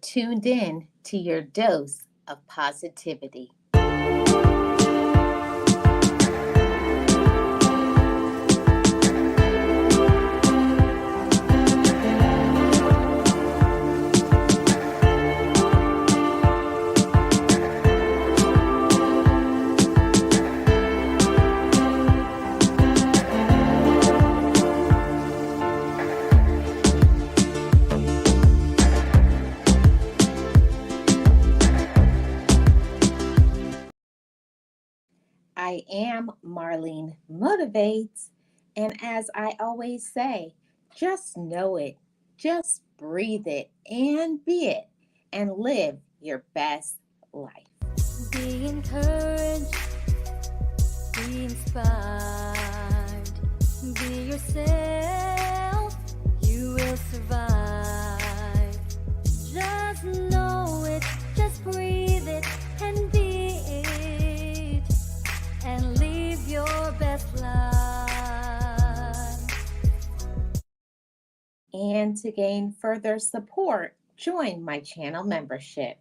tuned in to your dose of positivity. I am Marlene Motivates, and as I always say, just know it, just breathe it, and be it, and live your best life. Be encouraged, be inspired, be yourself, you will survive. Just know it, just breathe it, and be it, and live your best life. And to gain further support, join my channel membership.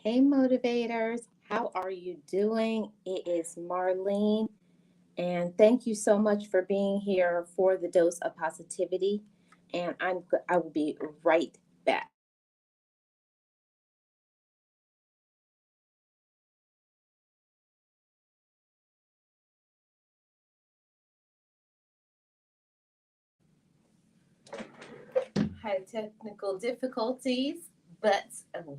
Hey motivators, how are you doing? It is Marlene, and thank you so much for being here for the dose of positivity. And I will be right back. Had technical difficulties, but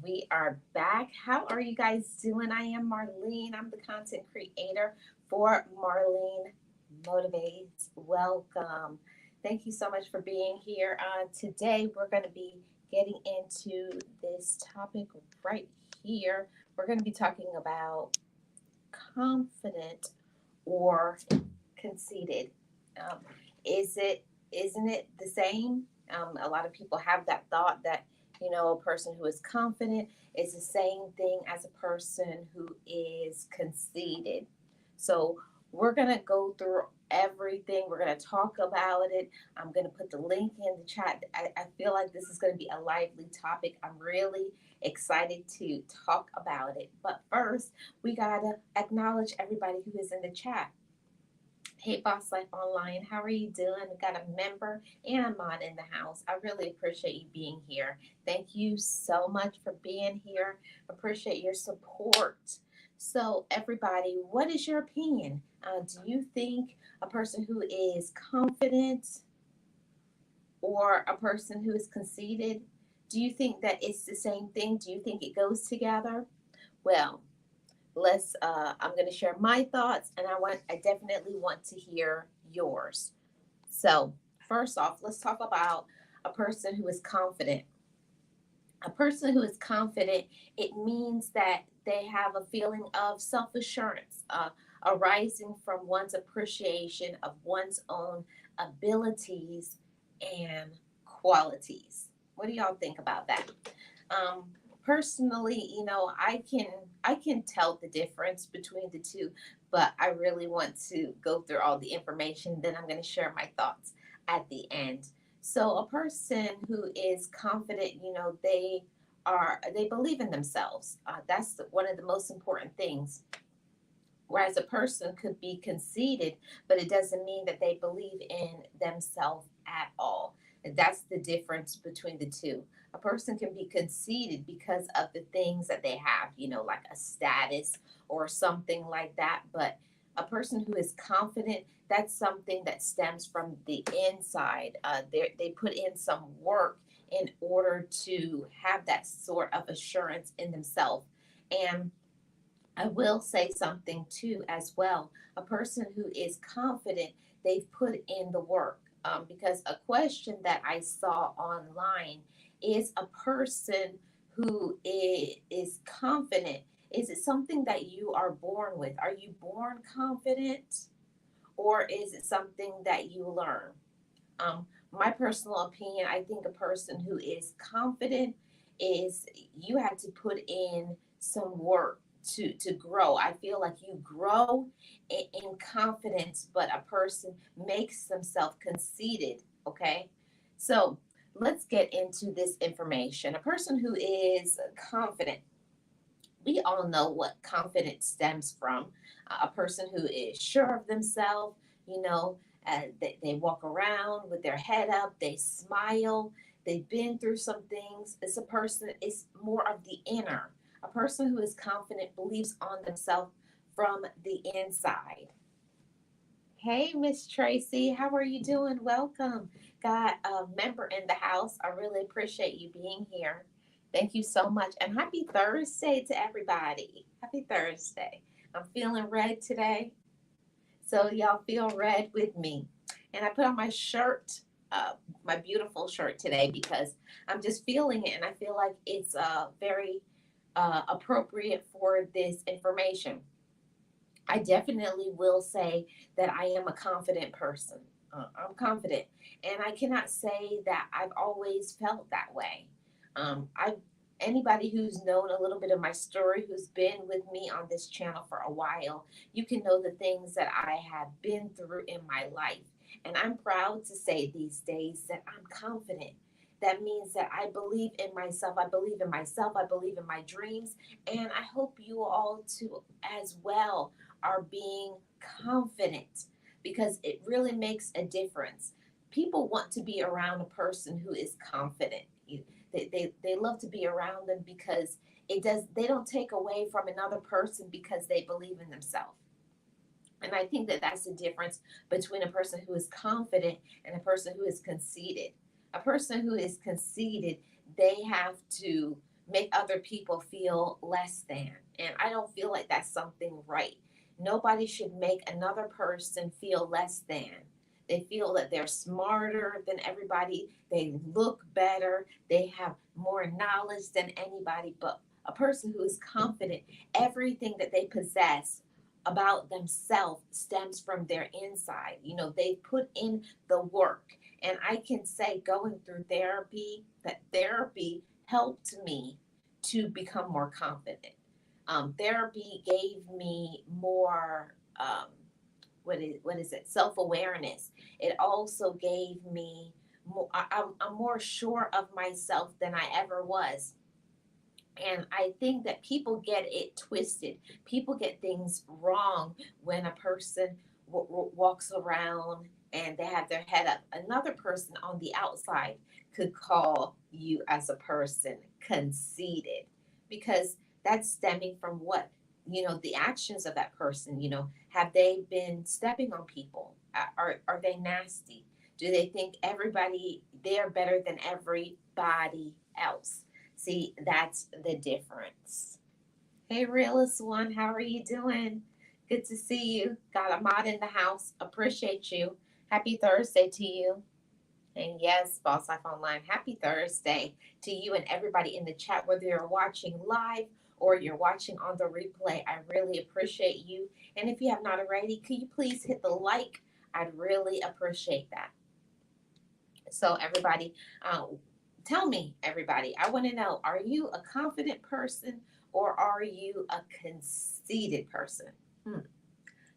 we are back. How are you guys doing? I am Marlene. I'm the content creator for Marlene Motivates. Welcome. Thank you so much for being here. Today, we're going to be getting into this topic right here. We're going to be talking about confident or conceited. Um, isn't it the same? A lot of people have that thought that a person who is confident is the same thing as a person who is conceited. So we're gonna go through everything. We're gonna talk about it. I'm gonna put the link in the chat. I feel like this is gonna be a lively topic. I'm really excited to talk about it. But first, we gotta acknowledge everybody who is in the chat. Hey, Boss Life Online, how are you doing? We got a member and a mod in the house. I really appreciate you being here. Thank you so much for being here. Appreciate your support. So, everybody, what is your opinion? Do you think a person who is confident or a person who is conceited, do you think that it's the same thing? Do you think it goes together? Well, I'm going to share my thoughts, and I definitely want to hear yours. So first off, let's talk about a person who is confident. A person who is confident, it means that they have a feeling of self-assurance, arising from one's appreciation of one's own abilities and qualities. What do y'all think about that? Um, Personally, I can tell the difference between the two, but I really want to go through all the information. Then I'm going to share my thoughts at the end. So a person who is confident, they believe in themselves. That's one of the most important things. Whereas a person could be conceited, but it doesn't mean that they believe in themselves at all. That's the difference between the two. A person can be conceited because of the things that they have, like a status or something like that. But a person who is confident, that's something that stems from the inside. They put in some work in order to have that sort of assurance in themselves. And I will say something too as well. A person who is confident, they've put in the work. Because a question that I saw online is a person who is confident. Is it something that you are born with? Are you born confident, or is it something that you learn? My personal opinion, I think a person who is confident is you have to put in some work to grow. I feel like you grow in confidence, but a person makes themselves conceited. Okay, so let's get into this information. A person who is confident, we all know what confidence stems from. A person who is sure of themselves, you know, they walk around with their head up, they smile, they've been through some things. It's a person, it's more of the inner. A person who is confident believes on themselves from the inside. Hey, Miss Tracy, how are you doing? Welcome. Got a member in the house. I really appreciate you being here. Thank you so much. And happy Thursday to everybody. Happy Thursday. I'm feeling red today. So y'all feel red with me. And I put on my shirt, my beautiful shirt today because I'm just feeling it and I feel like it's very appropriate for this information. I definitely will say that I am a confident person. I'm confident, and I cannot say that I've always felt that way. I Anybody who's known a little bit of my story, who's been with me on this channel for a while, you can know the things that I have been through in my life, and I'm proud to say these days that I'm confident. That means that I believe in myself. I believe in myself. I believe in my dreams. And I hope you all too, as well, are being confident because it really makes a difference. People want to be around a person who is confident. They love to be around them because they don't take away from another person because they believe in themselves. And I think that that's the difference between a person who is confident and a person who is conceited. A person who is conceited, they have to make other people feel less than. And I don't feel like that's something right. Nobody should make another person feel less than. They feel that they're smarter than everybody. They look better. They have more knowledge than anybody. But a person who is confident, everything that they possess about themselves stems from their inside. They put in the work. And I can say, going through therapy, that therapy helped me to become more confident. Therapy gave me more, what is it, self awareness. It also gave me more, I'm more sure of myself than I ever was. And I think that people get it twisted. People get things wrong when a person walks around and they have their head up. Another person on the outside could call you as a person conceited because that's stemming from what? The actions of that person. Have they been stepping on people? Are they nasty? Do they think everybody, they're better than everybody else? See, that's the difference. Hey, realist one, how are you doing? Good to see you. Got a mod in the house. Appreciate you. Happy Thursday to you. And yes, Boss Life Online, happy Thursday to you and everybody in the chat, whether you're watching live or you're watching on the replay. I really appreciate you. And if you have not already, could you please hit the like? I'd really appreciate that. So, everybody, tell me, everybody, I want to know, are you a confident person or are you a conceited person?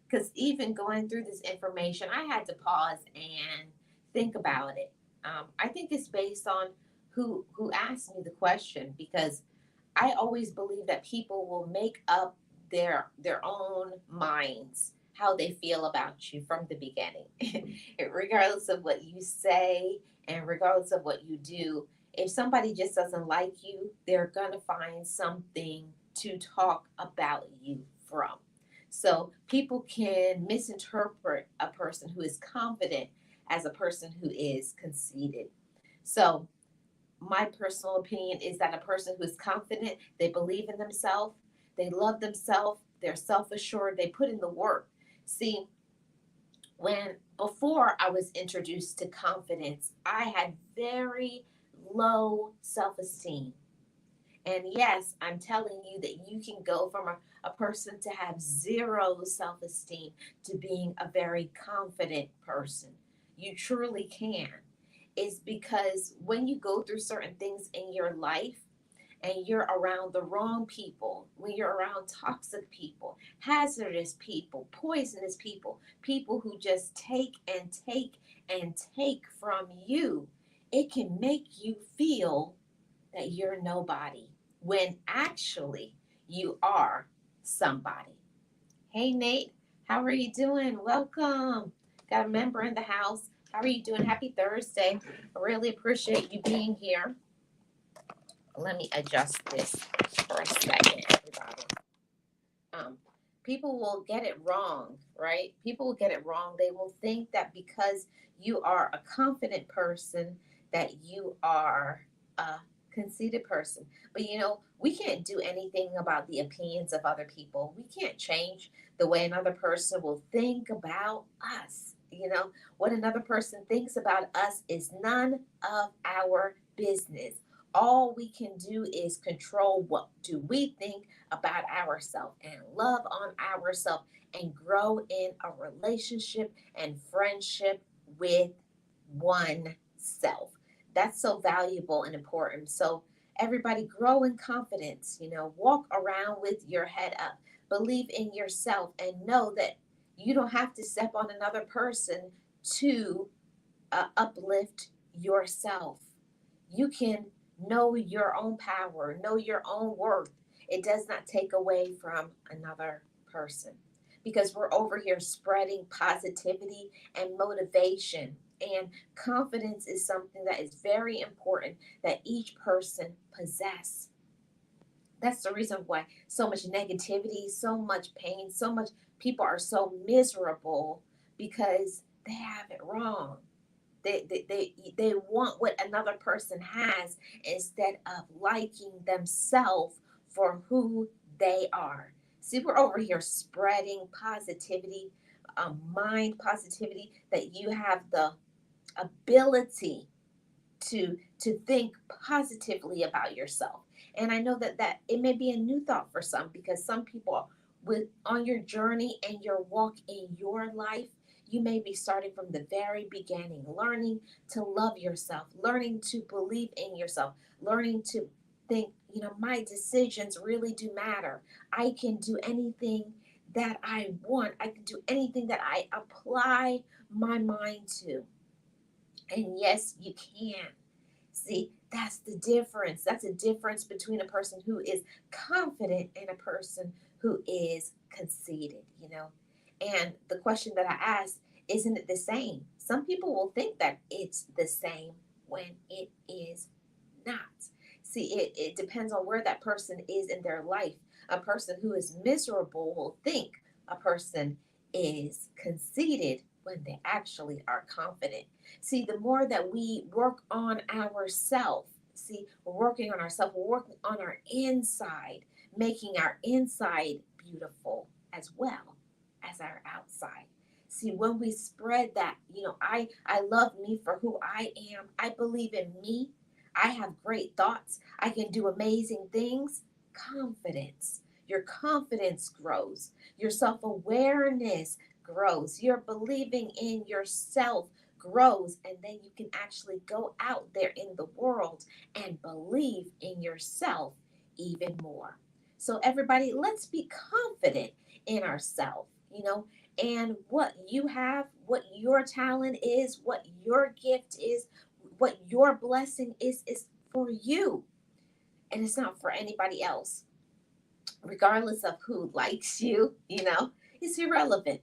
Because even going through this information, I had to pause and think about it. I think it's based on who asked me the question, because I always believe that people will make up their own minds how they feel about you from the beginning, regardless of what you say And regardless of what you do, if somebody just doesn't like you, they're going to find something to talk about you from. So people can misinterpret a person who is confident as a person who is conceited. So my personal opinion is that a person who is confident, they believe in themselves, they love themselves, they're self assured, they put in the work. See, when before I was introduced to confidence, I had very low self esteem. And yes, I'm telling you that you can go from a person to have zero self esteem to being a very confident person. You truly can. Is because when you go through certain things in your life, and you're around the wrong people, when you're around toxic people, hazardous people, poisonous people, people who just take and take and take from you, it can make you feel that you're nobody when actually you are somebody. Hey, Nate, how are you doing? Welcome. Got a member in the house. How are you doing? Happy Thursday. I really appreciate you being here. Let me adjust this for a second, everybody. Um, People will get it wrong, right? People will get it wrong. They will think that because you are a confident person, that you are a conceited person. But we can't do anything about the opinions of other people. We can't change the way another person will think about us. What another person thinks about us is none of our business. All we can do is control what do we think about ourselves and love on ourselves and grow in a relationship and friendship with oneself. That's so valuable and important. So everybody grow in confidence, walk around with your head up. Believe in yourself and know that you don't have to step on another person to uplift yourself. You can know your own power, know your own worth. It does not take away from another person because we're over here spreading positivity and motivation. And confidence is something that is very important that each person possess. That's the reason why so much negativity, so much pain, so much people are so miserable because they have it wrong. They want what another person has instead of liking themselves for who they are. See, we're over here spreading positivity, mind positivity, that you have the ability to think positively about yourself. And I know that it may be a new thought for some because some people with on your journey and your walk in your life, you may be starting from the very beginning, learning to love yourself, learning to believe in yourself, learning to think, my decisions really do matter. I can do anything that I want. I can do anything that I apply my mind to. And yes, you can. See, that's the difference. That's a difference between a person who is confident and a person who is conceited. And the question that I asked, isn't it the same? Some people will think that it's the same when it is not. See, it depends on where that person is in their life. A person who is miserable will think a person is conceited when they actually are confident. See, the more that we work on ourselves, see, we're working on ourselves, we're working on our inside, making our inside beautiful as well as our outside. See, when we spread that, I love me for who I am. I believe in me. I have great thoughts. I can do amazing things. Confidence. Your confidence grows. Your self awareness grows. Your believing in yourself grows. And then you can actually go out there in the world and believe in yourself even more. So, everybody, let's be confident in ourselves, and what you have, what your talent is, what your gift is, what your blessing is for you. And it's not for anybody else, regardless of who likes you, it's irrelevant.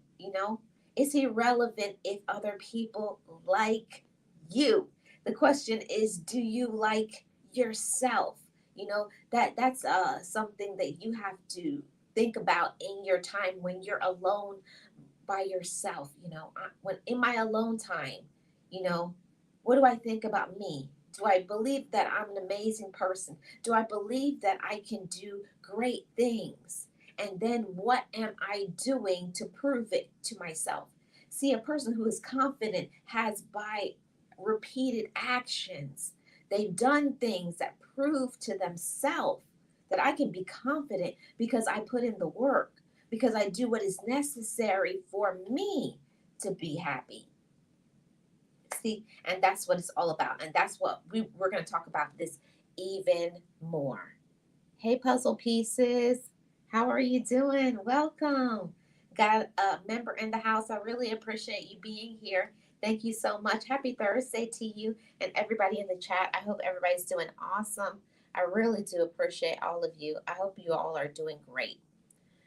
It's irrelevant if other people like you. The question is, do you like yourself? That's something that you have to think about in your time when you're alone by yourself. When in my alone time, you know, what do I think about me? Do I believe that I'm an amazing person? Do I believe that I can do great things? And then what am I doing to prove it to myself? See, a person who is confident has, by repeated actions, they've done things that prove to themselves that I can be confident because I put in the work, because I do what is necessary for me to be happy. See, and that's what it's all about. And that's what we're going to talk about this even more. Hey, puzzle pieces. How are you doing? Welcome. Got a member in the house. I really appreciate you being here. Thank you so much. Happy Thursday to you and everybody in the chat. I hope everybody's doing awesome. I really do appreciate all of you. I hope you all are doing great.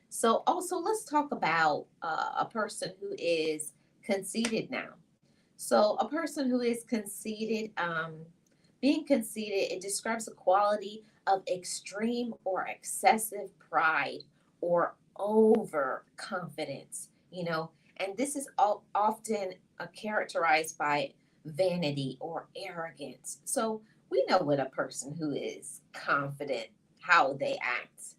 So, also, let's talk about a person who is conceited now. So, a person who is conceited, being conceited, it describes a quality of extreme or excessive pride or overconfidence, and this is often characterized by vanity or arrogance. So, we know what a person who is confident, how they act,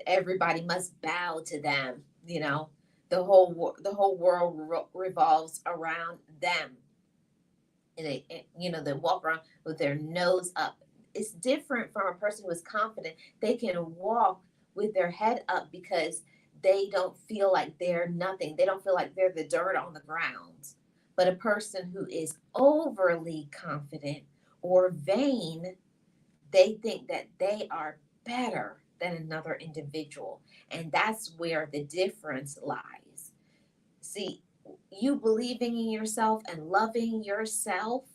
everybody must bow to them, the whole world revolves around them, and they walk around with their nose up. It's different from a person who is confident. They can walk with their head up because they don't feel like they're nothing. They don't feel like they're the dirt on the ground. But a person who is overly confident or vain, they think that they are better than another individual. And that's where the difference lies. See, you believing in yourself and loving yourself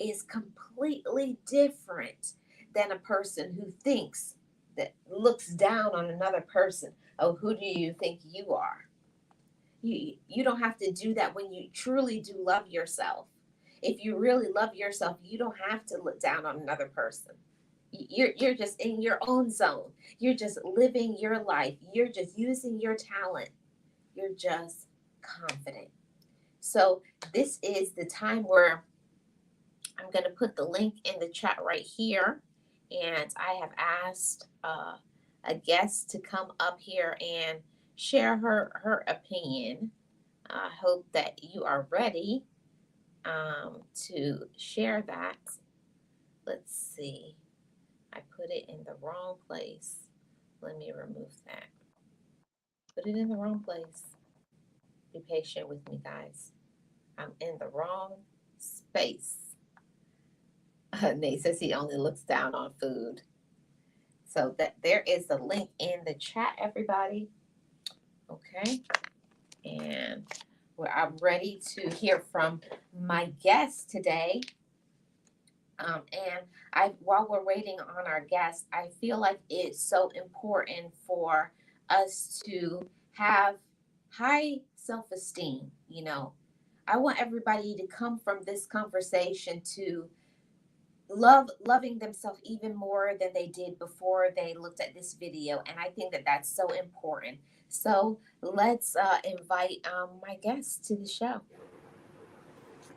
is completely different than a person who thinks, that looks down on another person. Oh, who do you think you are? You don't have to do that when you truly do love yourself. If you really love yourself, you don't have to look down on another person. You're just in your own zone. You're just living your life. You're just using your talent. You're just confident. So this is the time where I'm going to put the link in the chat right here. And I have asked a guest to come up here and share her opinion. I hope that you are ready to share that. Let's see. I put it in the wrong place. Let me remove that. Put it in the wrong place. Be patient with me, guys. I'm in the wrong space. Nate says he only looks down on food. So that there is the link in the chat, everybody. Okay. And I'm ready to hear from my guest today. And while we're waiting on our guest, I feel like it's so important for us to have high self-esteem. I want everybody to come from this conversation to loving themselves even more than they did before they looked at this video, and I think that that's so important. So let's invite my guest to the show.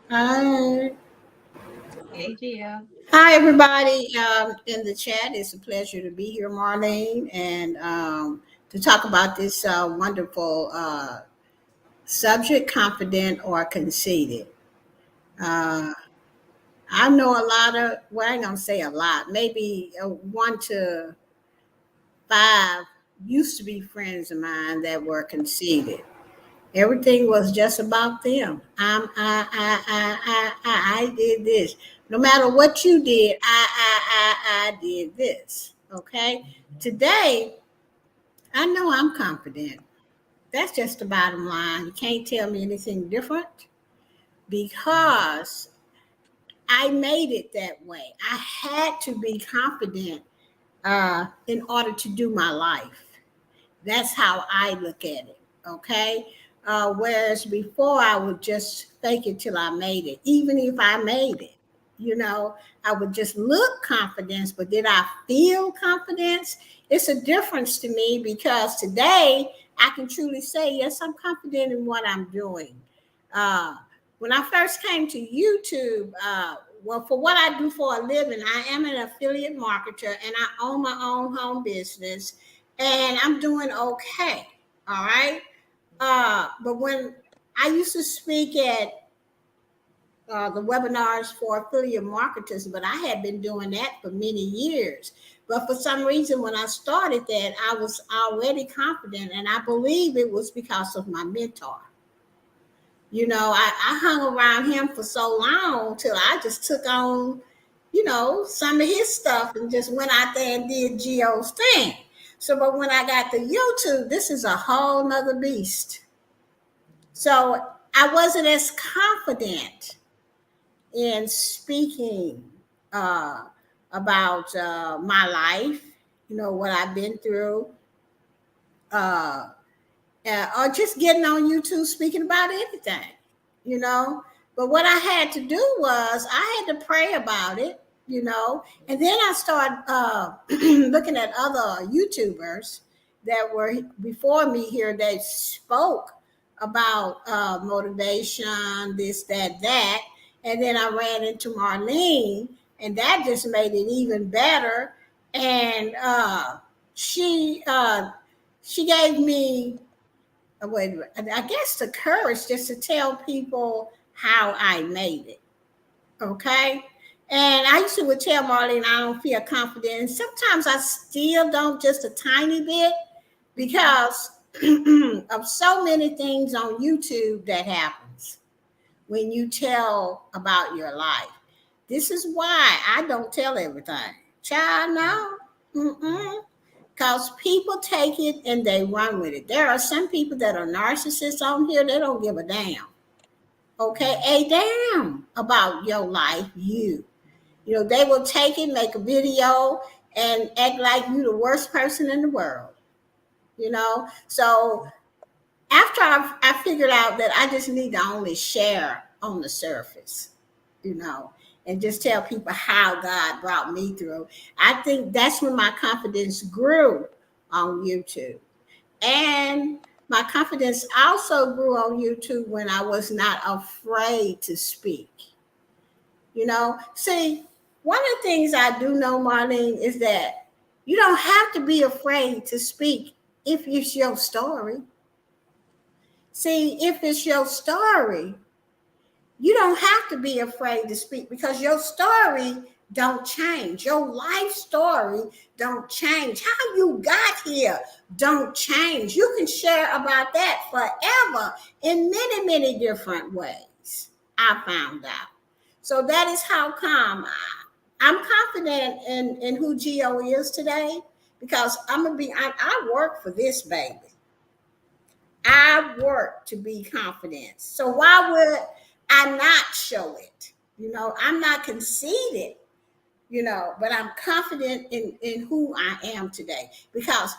Hi. Hey, Gio. Hi, everybody in the chat. It's a pleasure to be here, Marlene, and to talk about this wonderful subject, confident or conceited. Uh, I know a lot of, well, I ain't going to say a lot, maybe 1 to 5 used to be friends of mine that were conceited. Everything was just about them. I did this. No matter what you did, I did this. Okay. Today, I know I'm confident. That's just the bottom line. You can't tell me anything different because I made it that way. I had to be confident in order to do my life. That's how I look at it. Okay. Whereas before I would just fake it till I made it, even if I made it. You know, I would just look confidence, but did I feel confidence? It's a difference to me because today I can truly say, yes, I'm confident in what I'm doing. Uh, when I first came to YouTube, well, for what I do for a living, I am an affiliate marketer and I own my own home business and I'm doing okay. All right. But when I used to speak at the webinars for affiliate marketers, but I had been doing that for many years. But for some reason, when I started that, I was already confident, and I believe it was because of my mentor. You know, I hung around him for so long till I just took on, some of his stuff and just went out there and did Geo's thing. So, but when I got to YouTube, this is a whole nother beast. So I wasn't as confident in speaking about my life, what I've been through, uh, or just getting on YouTube speaking about anything, you know. But what I had to do was I had to pray about it, and then I started looking at other YouTubers that were before me here that spoke about motivation, this, that. And then I ran into Marlene, and that just made it even better. And she gave me wait, I guess the courage just to tell people how I made it. Okay. And I used to would tell Marlene I don't feel confident. And sometimes I still don't, just a tiny bit, because of so many things on YouTube that happens when you tell about your life. This is why I don't tell everything. Child, no. Because people take it and they run with it. There are some people that are narcissists on here, they don't give a damn. Okay, a damn about your life, you. They will take it, make a video, and act like you the worst person in the world. So after I figured out that I just need to only share on the surface, you know, and just tell people how God brought me through. I think that's when my confidence grew on YouTube. And my confidence also grew on YouTube when I was not afraid to speak. See, one of the things I do know, Marlene, is that you don't have to be afraid to speak if it's your story. See, if it's your story, you don't have to be afraid to speak because your story don't change. Your life story don't change. How you got here don't change. You can share about that forever in many, many different ways. I found out. So that is how come I'm confident in who Geo is today, because I work for this baby. I work to be confident. So why would I not show it? I'm not conceited, but I'm confident in who I am today. Because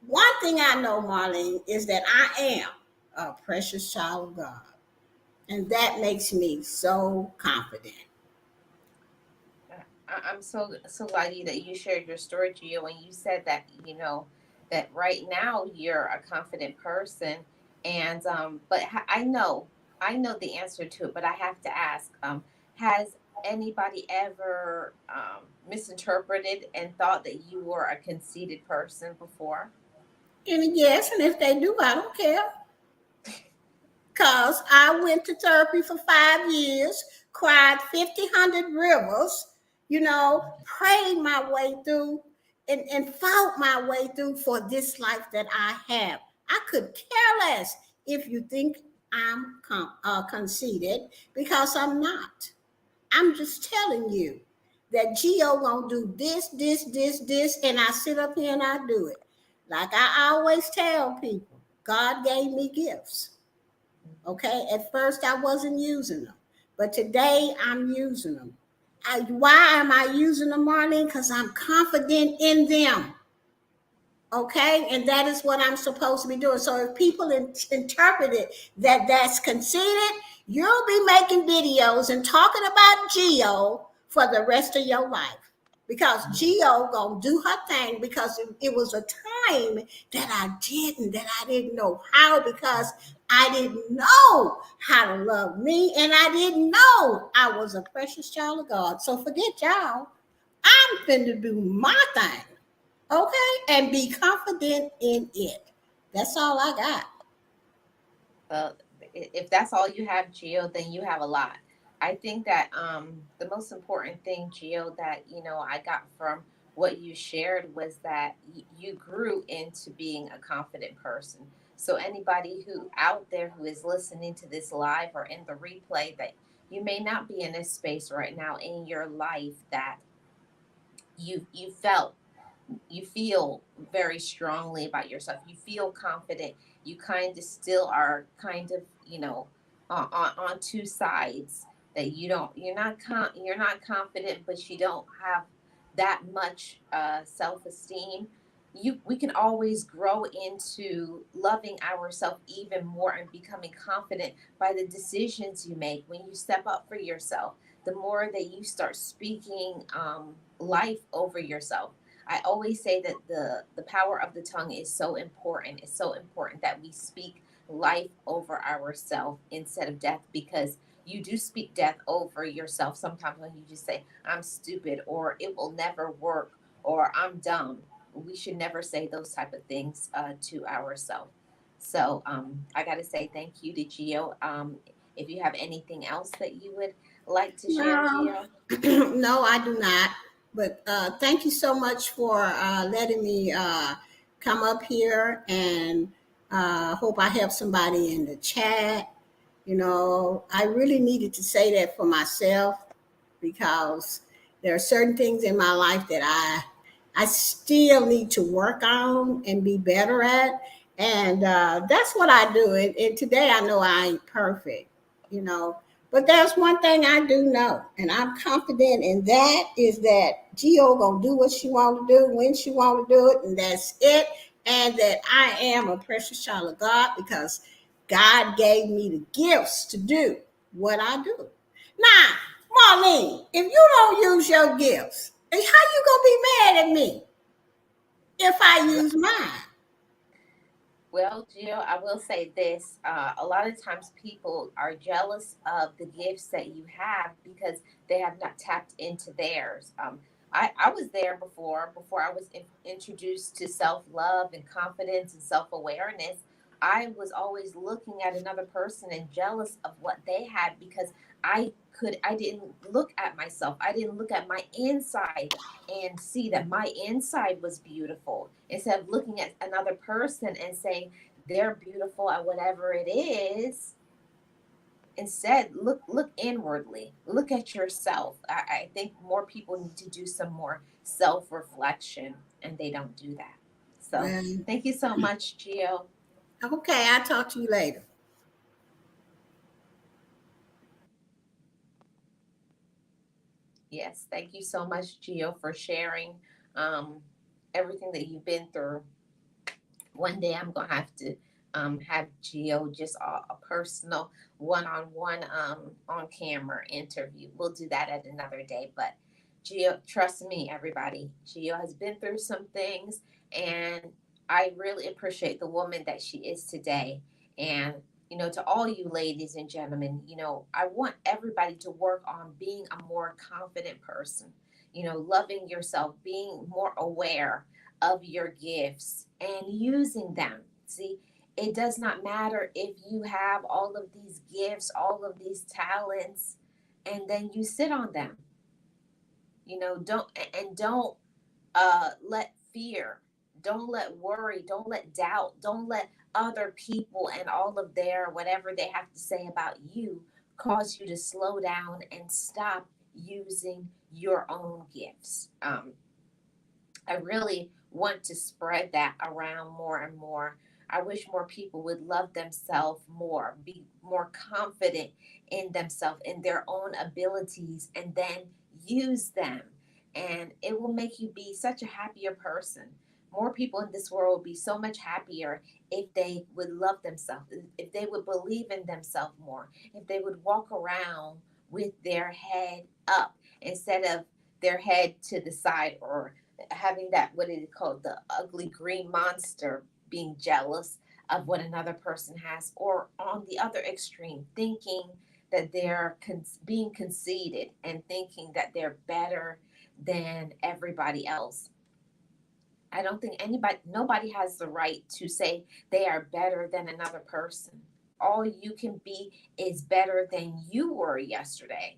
one thing I know, Marlene, is that I am a precious child of God. And that makes me so confident. I'm so glad that you shared your story, Gio, and you said that that right now you're a confident person, and but I know the answer to it, but I have to ask, has anybody ever misinterpreted and thought that you were a conceited person before? And yes, and if they do, I don't care. Because I went to therapy for 5 years, cried 1,500 rivers, prayed my way through and fought my way through for this life that I have. I could care less if you think I'm conceited, because I'm not. I'm just telling you that Geo won't do this, and I sit up here and I do it. Like I always tell people, God gave me gifts. Okay, at first I wasn't using them, but today I'm using them. Why am I using them, Marlene? Because I'm confident in them. Okay, and that is what I'm supposed to be doing. So if people interpret it that that's conceited, you'll be making videos and talking about Geo for the rest of your life, because Geo gonna do her thing, because it was a time that I didn't know how, because I didn't know how to love me, and I didn't know I was a precious child of God. So forget y'all. I'm finna do my thing. Okay, and be confident in it. That's all I got. Well, if that's all you have, Gio, then you have a lot. I think that the most important thing, Gio, that I got from what you shared was that you grew into being a confident person. So anybody who out there who is listening to this live or in the replay, that you may not be in a space right now in your life that you you feel very strongly about yourself. You feel confident. You kind of still are kind of, on two sides, that you're not confident, but you don't have that much self-esteem. We can always grow into loving ourselves even more and becoming confident by the decisions you make when you step up for yourself. The more that you start speaking life over yourself. I always say that the power of the tongue is so important. It's so important that we speak life over ourselves instead of death, because you do speak death over yourself sometimes when you just say, I'm stupid, or it will never work, or I'm dumb. We should never say those type of things to ourselves. So I got to say thank you to Gio. If you have anything else that you would like to share, No, Gio. no, I do not. But thank you so much for letting me come up here, and hope I help somebody in the chat. I really needed to say that for myself, because there are certain things in my life that I still need to work on and be better at, and that's what I do. And today I know I ain't perfect, you know, but there's one thing I do know, and I'm confident in that, is that Gio gonna do what she want to do when she want to do it, and that's it. And that I am a precious child of God, because God gave me the gifts to do what I do. Now, Marlene, if you don't use your gifts, how you gonna be mad at me if I use mine? Well, Jill, I will say this. A lot of times people are jealous of the gifts that you have because they have not tapped into theirs. I was there before I was introduced to self love and confidence and self awareness. I was always looking at another person and jealous of what they had, because I didn't look at myself. I didn't look at my inside and see that my inside was beautiful, instead of looking at another person and saying they're beautiful at whatever it is. Instead, look inwardly, look at yourself. I think more people need to do some more self-reflection, and they don't do that. So Well, thank you so much, Gio. okay, I'll talk to you later. Yes, thank you so much, Gio, for sharing um, everything that you've been through. One day I'm gonna have to have Geo just a personal one-on-one on camera interview. We'll do that at another day. But Geo, trust me, everybody, Geo has been through some things, and I really appreciate the woman that she is today. And to all you ladies and gentlemen, I want everybody to work on being a more confident person. Loving yourself, being more aware of your gifts and using them. See, it does not matter if you have all of these gifts, all of these talents, and then you sit on them. Don't let fear, don't let worry, don't let doubt, don't let other people and all of their whatever they have to say about you cause you to slow down and stop using your own gifts. I really want to spread that around more and more. I wish more people would love themselves more, be more confident in themselves, in their own abilities, and then use them. And it will make you be such a happier person. More people in this world would be so much happier if they would love themselves, if they would believe in themselves more, if they would walk around with their head up instead of their head to the side, or having that, what is it called, the ugly green monster, being jealous of what another person has, or on the other extreme, thinking that they're being conceited and thinking that they're better than everybody else. I don't think nobody has the right to say they are better than another person. All you can be is better than you were yesterday.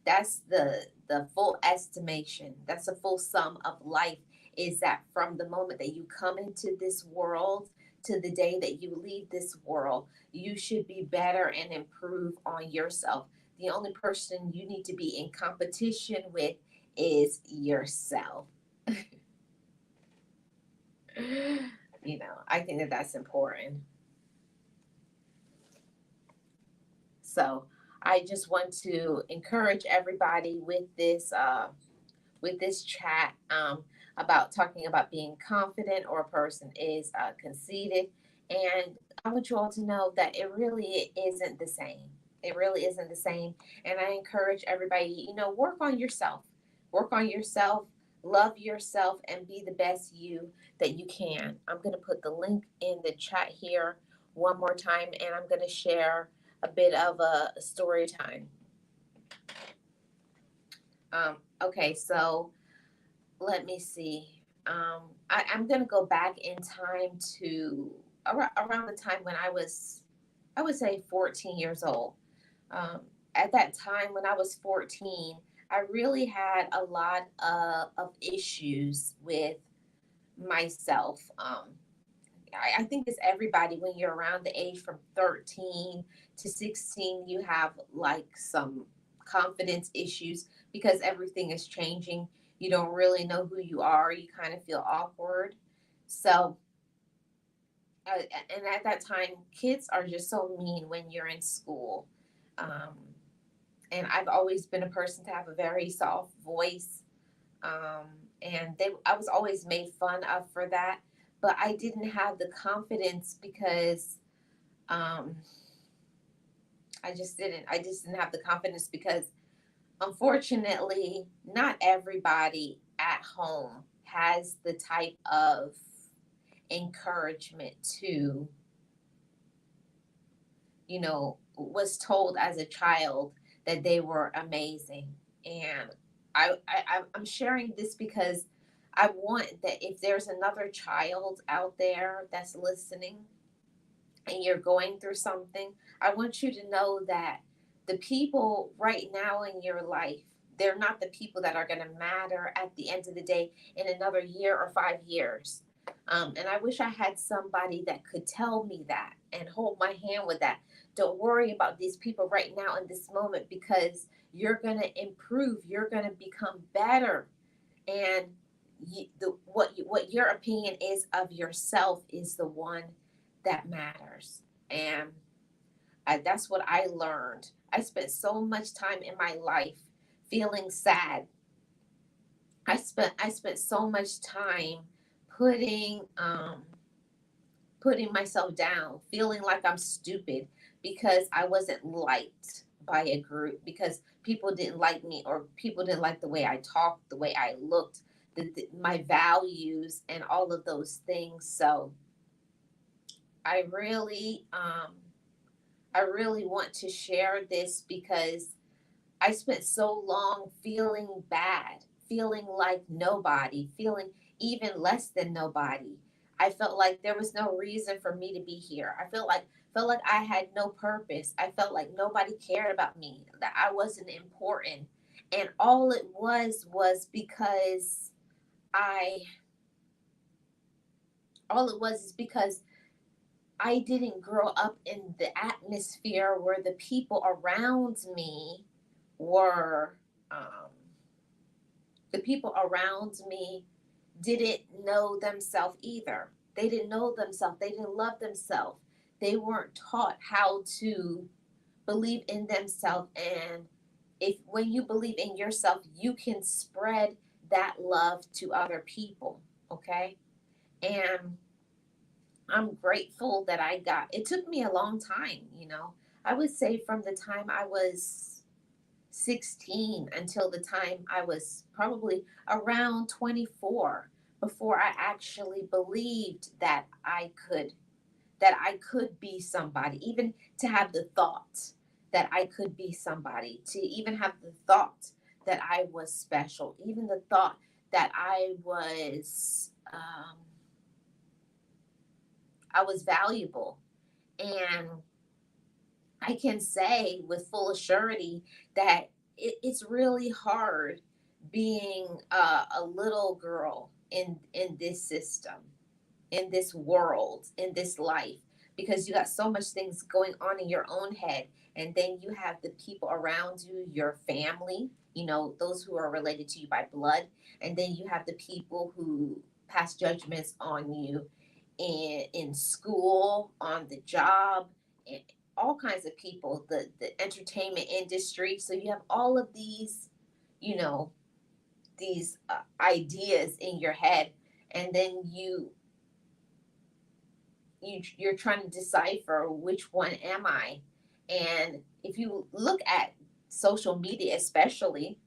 That's the full estimation. That's the full sum of life. Is that from the moment that you come into this world to the day that you leave this world, you should be better and improve on yourself. The only person you need to be in competition with is yourself. I think that that's important. So I just want to encourage everybody with this chat, about talking about being confident, or a person is conceited. And I want you all to know that it really isn't the same. It really isn't the same. And I encourage everybody, work on yourself. Work on yourself, love yourself, and be the best you that you can. I'm going to put the link in the chat here one more time, and I'm going to share a bit of a story time. Okay, so let me see. I'm going to go back in time to around the time when I would say 14 years old. At that time, when I was 14, I really had a lot of issues with myself. I think it's everybody, when you're around the age from 13 to 16, you have like some confidence issues because everything is changing. You don't really know who you are. You kind of feel awkward. So, and at that time, kids are just so mean when you're in school. Um, and I've always been a person to have a very soft voice. Um, and I was always made fun of for that, but I didn't have the confidence because um, I just didn't have the confidence because, unfortunately, not everybody at home has the type of encouragement to, was told as a child that they were amazing. And I'm sharing this because I want that if there's another child out there that's listening and you're going through something, I want you to know that the people right now in your life, they're not the people that are going to matter at the end of the day in another year or 5 years. And I wish I had somebody that could tell me that and hold my hand with that. Don't worry about these people right now in this moment, because you're going to improve. You're going to become better. And what your opinion is of yourself is the one that matters. And that's what I learned. I spent so much time in my life feeling sad. I spent so much time putting putting myself down, feeling like I'm stupid because I wasn't liked by a group, because people didn't like me, or people didn't like the way I talked, the way I looked, my values, and all of those things. So I really want to share this because I spent so long feeling bad, feeling like nobody, feeling even less than nobody. I felt like there was no reason for me to be here. I felt like I had no purpose. I felt like nobody cared about me, that I wasn't important. And all it was because I all it was is because I didn't grow up in the atmosphere where the people around me were the people around me didn't know themselves either. They didn't know themselves. They didn't love themselves. They weren't taught how to believe in themselves. And if when you believe in yourself, you can spread that love to other people. Okay. And I'm grateful that I got it. Took me a long time, you know. I would say from the time I was 16 until the time I was probably around 24 before I actually believed that I could be somebody, even to have the thought that I could be somebody, to even have the thought that I was special, even the thought that I was valuable. And I can say with full assurity that it's really hard being a little girl in this system, in this world, in this life, because you got so much things going on in your own head, and then you have the people around you, your family, you know, those who are related to you by blood, and then you have the people who pass judgments on you in school, on the job, and all kinds of people, the entertainment industry. So you have all of these, you know, these ideas in your head, and then you're trying to decipher which one am I. And if you look at social media especially,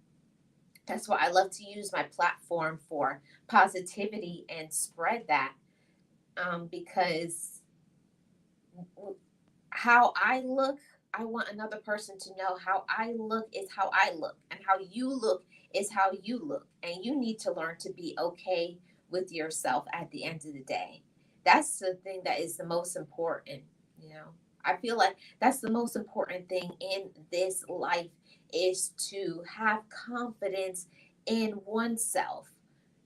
that's why I love to use my platform for positivity and spread that, because how I look, I want another person to know how I look is how I look, and how you look is how you look. And you need to learn to be okay with yourself at the end of the day. That's the thing that is the most important, you know. I feel like that's the most important thing in this life, is to have confidence in oneself.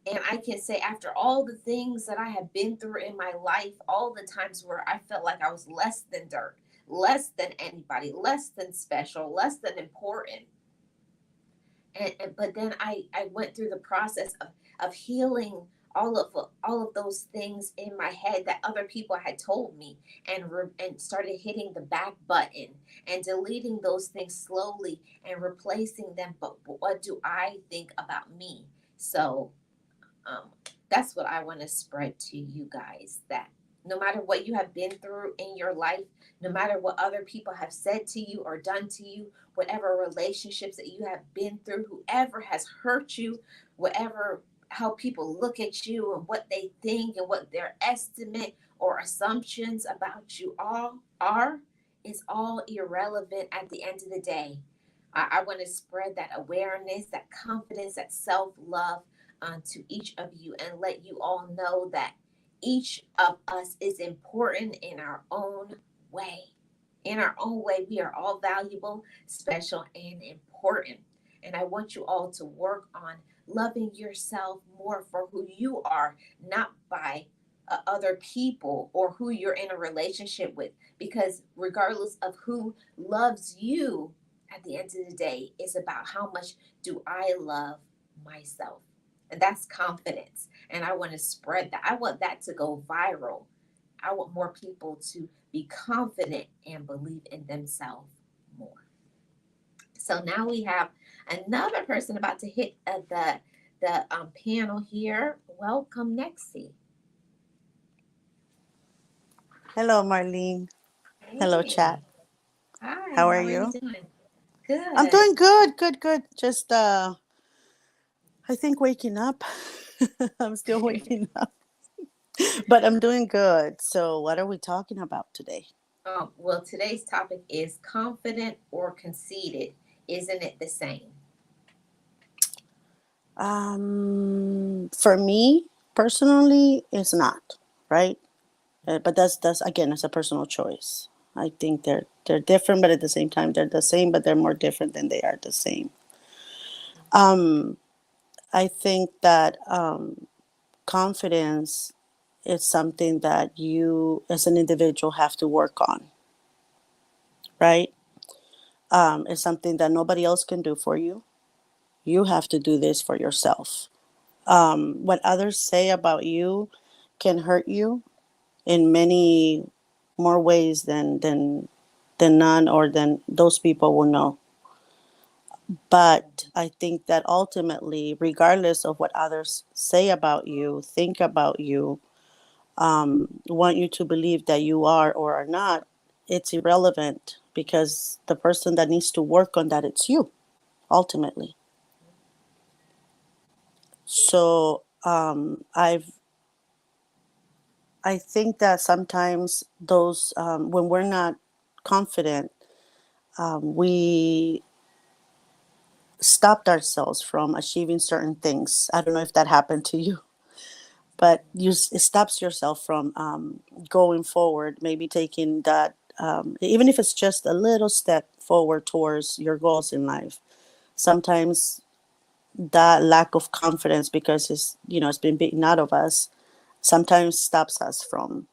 And I can say, after all the things that I have been through in my life, all the times where I felt like I was less than dirt, less than anybody, less than special, less than important. And but then I went through the process of healing all of those things in my head that other people had told me, and started hitting the back button and deleting those things slowly and replacing them. But what do I think about me? So um, that's what I want to spread to you guys, that no matter what you have been through in your life, no matter what other people have said to you or done to you, whatever relationships that you have been through, whoever has hurt you, whatever, how people look at you and what they think and what their estimate or assumptions about you all are, is all irrelevant at the end of the day. I want to spread that awareness, that confidence, that self love to each of you, and let you all know that each of us is important in our own way. In our own way, we are all valuable, special, and important. And I want you all to work on loving yourself more for who you are, not by other people or who you're in a relationship with. Because regardless of who loves you, at the end of the day, it's about how much do I love myself. And that's confidence. And I want to spread that. I want that to go viral. I want more people to be confident and believe in themselves more. So now we have another person about to hit the panel here. Welcome, Nexie. Hello, Marlene. Hello, chat. Hey, hi. How are How are you you? doing? I'm Good. doing good. Just I think waking up. I'm still waking up, but I'm doing good. So, what are we talking about today? Well, today's topic is confident or conceited. Isn't it the same? For me personally, it's not right, but that's again, it's a personal choice. I think they're different, but at the same time, they're the same, but they're more different than they are the same. Um, I think that confidence is something that you as an individual have to work on, right? It's something that nobody else can do for you. You have to do this for yourself. What others say about you can hurt you in many more ways than none, or than those people will know. But I think that ultimately, regardless of what others say about you, think about you, want you to believe that you are or are not, it's irrelevant, because the person that needs to work on that, it's you ultimately. So I think that sometimes those when we're not confident, we stopped ourselves from achieving certain things. I don't know if that happened to you, but it stops yourself from going forward, maybe taking that, even if it's just a little step forward towards your goals in life. Sometimes that lack of confidence, because it's been beaten out of us, sometimes stops us from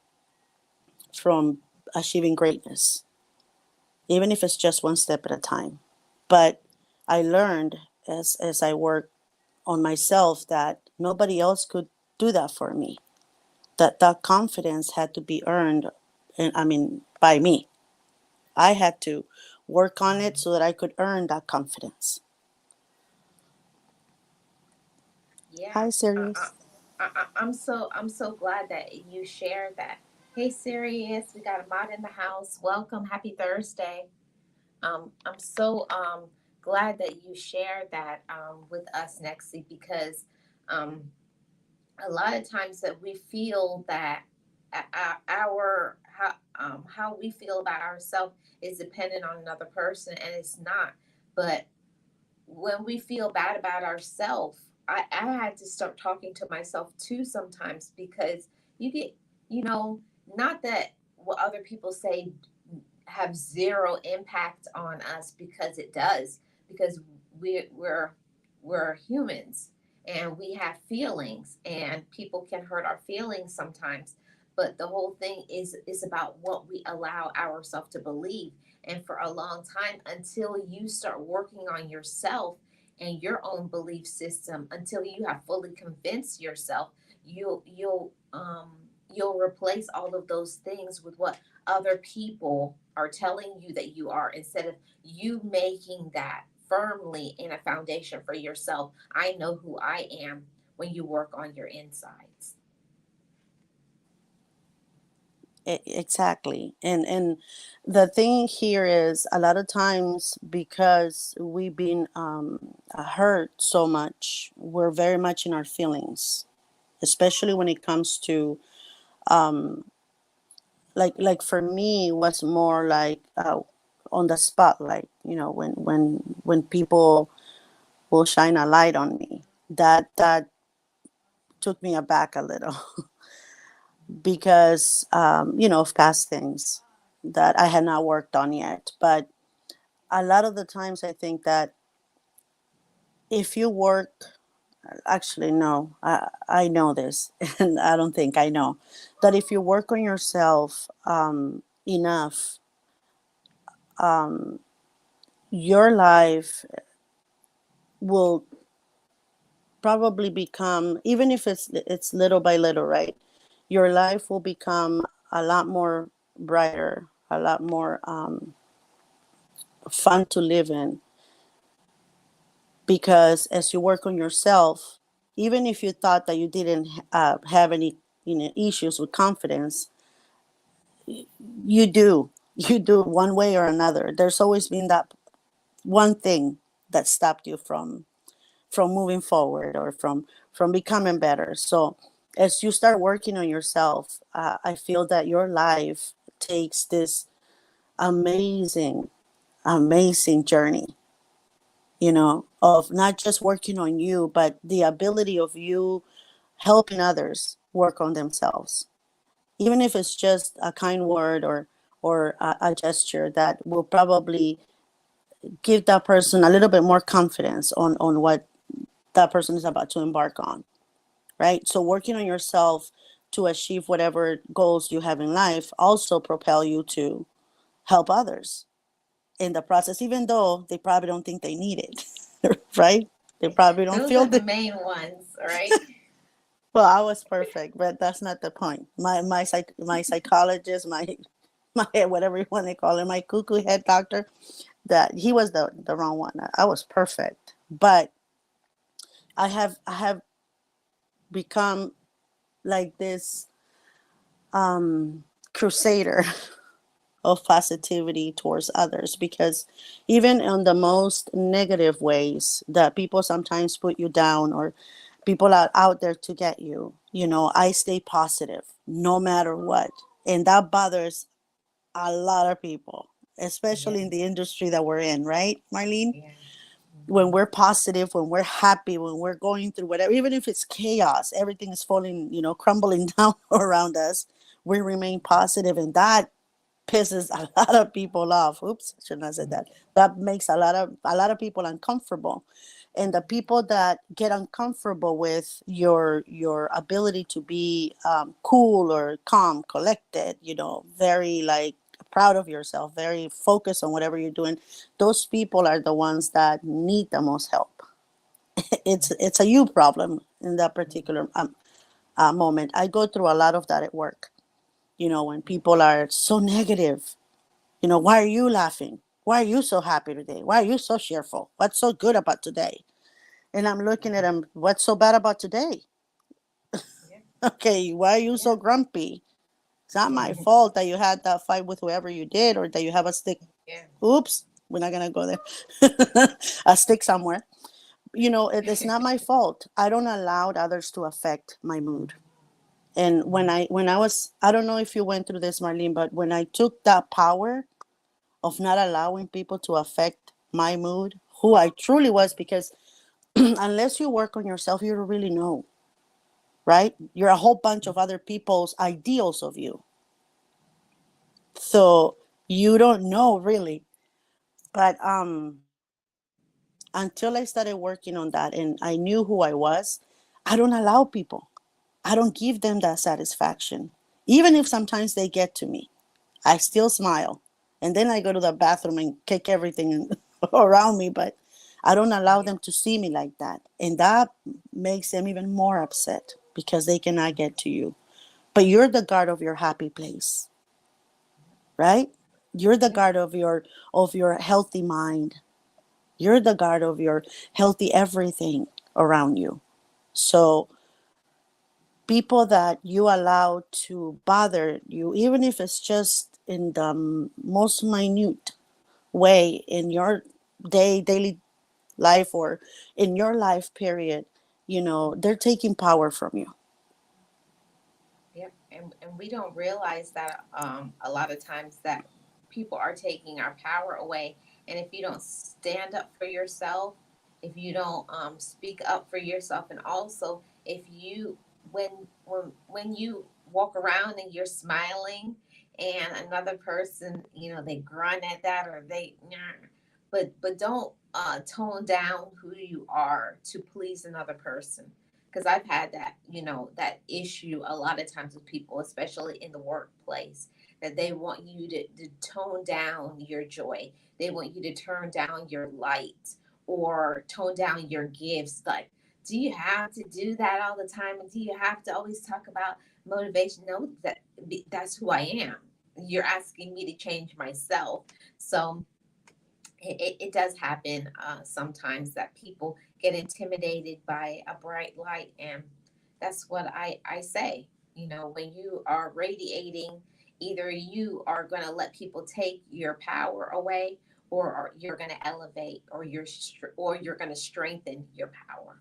achieving greatness, even if it's just one step at a time. But I learned, as I worked on myself, that nobody else could do that for me. That confidence had to be earned, and I mean, by me. I had to work on it so that I could earn that confidence. Yeah. Hi, Uh, Sirius. I'm so glad that you shared that. Hey, Sirius, we got a mod in the house. Welcome. Happy Thursday. I'm so glad that you shared that with us, Nexie, because um, a lot of times that we feel that our how we feel about ourselves is dependent on another person, and it's not. But when we feel bad about ourselves, I had to start talking to myself too sometimes, because you get, you know, not that what other people say have zero impact on us, because it does, because we're humans, and we have feelings, and people can hurt our feelings sometimes. But the whole thing is about what we allow ourselves to believe. And for a long time, until you start working on yourself and your own belief system, until you have fully convinced yourself, you'll replace all of those things with what other people are telling you that you are, instead of you making that firmly in a foundation for yourself. I know who I am, when you work on your insides. Exactly. And the thing here is, a lot of times, because we've been hurt so much, we're very much in our feelings, especially when it comes to like for me, was more like on the spotlight, when people will shine a light on me. That took me aback a little, because of past things that I had not worked on yet. But a lot of the times, I think that if you work, actually, no, I know this, and I don't think I know, that if you work on yourself enough, your life will probably become, even if it's little by little, right? Your life will become a lot more brighter, a lot more fun to live in, because as you work on yourself, even if you thought that you didn't have any issues with confidence, you do one way or another. There's always been that one thing that stopped you from moving forward, or from becoming better. So as you start working on yourself, I feel that your life takes this amazing, amazing journey, of not just working on you, but the ability of you helping others work on themselves, even if it's just a kind word, or a gesture that will probably give that person a little bit more confidence on what that person is about to embark on, right? So working on yourself to achieve whatever goals you have in life also propel you to help others in the process, even though they probably don't think they need it, right? They probably don't Those feel are the the. main ones, right? Well, I was perfect, but that's not the point. My psychologist, my whatever you want to call it, my cuckoo head doctor, that he was the wrong one. I was perfect, but I have become like this. crusader of positivity towards others, because even in the most negative ways that people sometimes put you down, or people are out there to get you, I stay positive no matter what. And that bothers a lot of people, Yeah. especially in the industry that we're in, right, Marlene? Yeah. When Mhm. we're positive, when we're happy, when we're going through whatever, even if it's chaos, everything is falling, crumbling down around us, we remain positive, and that pisses a lot of people off. Oops, shouldn't have said that. That makes a lot of people uncomfortable. And the people that get uncomfortable with your ability to be cool or calm, collected, very like proud of yourself, very focused on whatever you're doing, those people are the ones that need the most help. It's a you problem in that particular moment. I go through a lot of that at work. When people are so negative, why are you laughing? Why are you so happy today? Why are you so cheerful? What's so good about today? And I'm looking at them, what's so bad about today? Yeah. Okay, why are you so Yeah. grumpy? It's not my fault that you had that fight with whoever you did, or that you have a stick. Yeah. Oops, we're not going to go there. A stick somewhere. It's not my fault. I don't allow others to affect my mood. And when I was, I don't know if you went through this, Marlene, but when I took that power of not allowing people to affect my mood, who I truly was, because unless you work on yourself, you don't really know, right? You're a whole bunch of other people's ideals of you. So you don't know really. But until I started working on that and I knew who I was, I don't allow people. I don't give them that satisfaction. Even if sometimes they get to me, I still smile. And then I go to the bathroom and kick everything around me, but I don't allow Yeah. them to see me like that. And that makes them even more upset because they cannot get to you. But you're the guard of your happy place, right? You're the Yeah. guard of your healthy mind. You're the guard of your healthy everything around you. So people that you allow to bother you, even if it's just in the most minute way in your daily life, or in your life period, they're taking power from you. Yep, and we don't realize that a lot of times that people are taking our power away. And if you don't stand up for yourself, if you don't speak up for yourself, and also if you when you walk around and you're smiling, and another person, they grunt at that, or they, "Nyah," but don't tone down who you are to please another person, because I've had that, that issue a lot of times with people, especially in the workplace, that they want you to tone down your joy. They want you to turn down your light, or tone down your gifts. Like, do you have to do that all the time? And do you have to always talk about motivation? No, that's who I am. You're asking me to change myself. So it does happen sometimes that people get intimidated by a bright light. And that's what I say. When you are radiating, either you are going to let people take your power away, or you're going to elevate, or you're going to strengthen your power.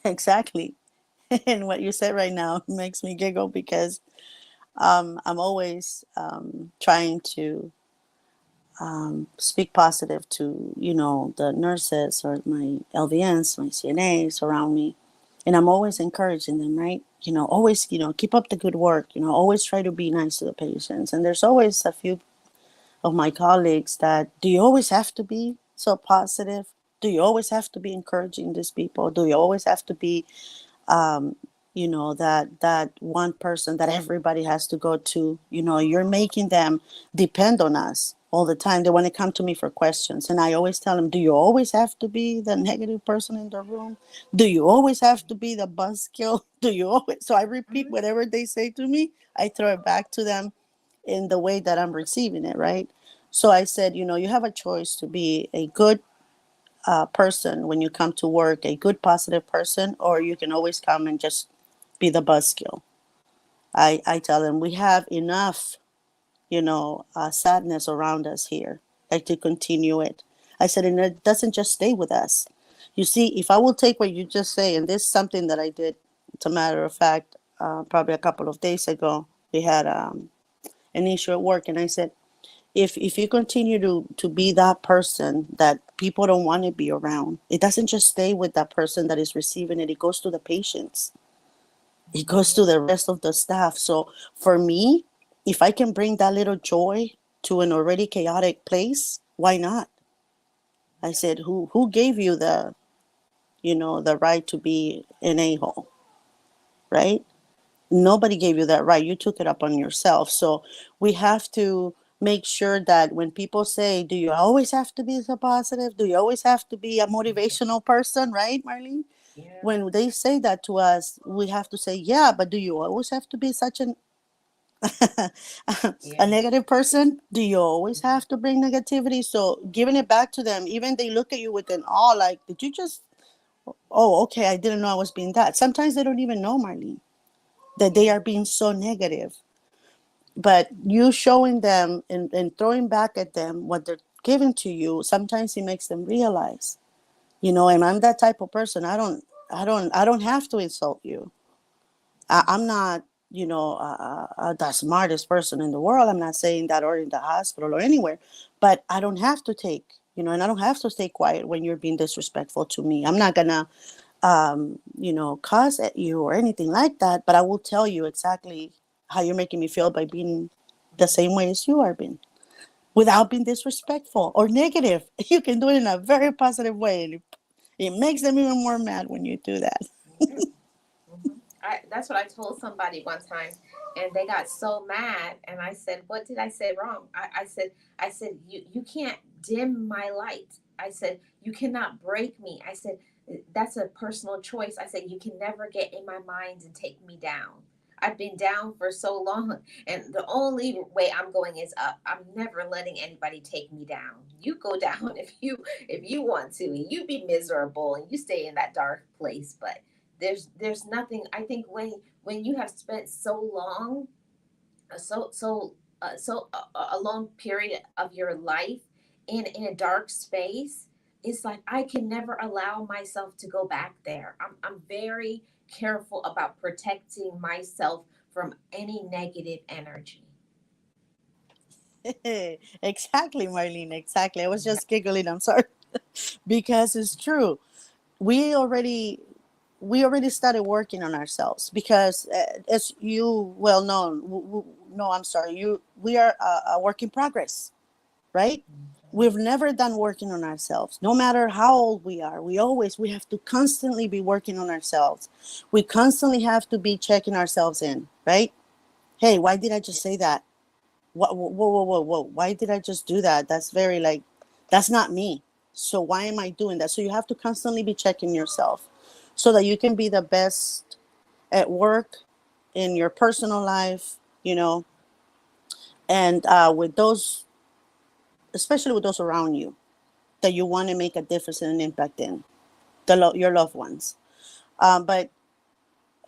Exactly. And what you said right now makes me giggle, because I'm always trying to speak positive to the nurses, or my LVNs, my CNAs around me, and I'm always encouraging them, right? Always, keep up the good work. Always try to be nice to the patients. And there's always a few of my colleagues that, do you always have to be so positive? Do you always have to be encouraging these people? Do you always have to be um, that one person that everybody has to go to? You're making them depend on us all the time. They want to come to me for questions, and I always tell them, do you always have to be the negative person in the room? Do you always have to be the buzzkill? Do you always? So I repeat Mhm. whatever they say to me. I throw it back to them in the way that I'm receiving it, right? So I said, you have a choice to be a good person when you come to work, a good positive person, or you can always come and just be the buzzkill. I tell them we have enough, sadness around us here, like to continue it. I said, and it doesn't just stay with us. You see, if I will take what you just say, and this is something that I did, as a matter of fact, probably a couple of days ago, we had an issue at work, and I said, if you continue to be that person that people don't want to be around, it doesn't just stay with that person that is receiving it. It goes to the patients. It goes to the rest of the staff. So for me, if I can bring that little joy to an already chaotic place, why not? I said, who gave you the right to be an a-hole, right? Nobody gave you that right. You took it up on yourself. So we have to make sure that when people say, do you always have to be so positive? Do you always have to be a motivational person, right, Marlene? Yeah. When they say that to us, we have to say, yeah, but do you always have to be such a Yeah. negative person? Do you always have to bring negativity? So giving it back to them, even they look at you with an awe, like, did you just, oh, okay, I didn't know I was being that. Sometimes they don't even know, Marlene, that they Yeah. are being so negative. But you showing them and throwing back at them what they're giving to you, sometimes it makes them realize, and I'm that type of person. I don't have to insult you. I'm not, the smartest person in the world. I'm not saying that, or in the hospital or anywhere, but I don't have to take, and I don't have to stay quiet when you're being disrespectful to me. I'm not gonna, cuss at you or anything like that, but I will tell you exactly how you're making me feel by being the same way as you are being, without being disrespectful or negative. You can do it in a very positive way, and it makes them even more mad when you do that. Yeah. That's what I told somebody one time, and they got so mad. And I said, "What did I say wrong?" I said, you can't dim my light. I said, you cannot break me. I said, that's a personal choice. I said, you can never get in my mind and take me down. I've been down for so long, and the only way I'm going is up. I'm never letting anybody take me down. You go down if you want to, and you be miserable and you stay in that dark place, but there's nothing. I think when you have spent so long, a long period of your life in a dark space, it's like I can never allow myself to go back there. I'm very careful about protecting myself from any negative energy. Exactly, Marlene, exactly. I was just giggling, I'm sorry, because it's true. We already we already started working on ourselves, because as you well know, no, I'm sorry, we are a work in progress, right? We've never done working on ourselves. No matter how old we are, we have to constantly be working on ourselves. We constantly have to be checking ourselves in, right? Hey, why did I just say that? What, whoa, whoa, whoa, whoa, why did I just do that? That's very, like, that's not me. So why am I doing that? So you have to constantly be checking yourself, so that you can be the best at work, in your personal life, and with those, especially with those around you, that you want to make a difference and an impact in, your loved ones. But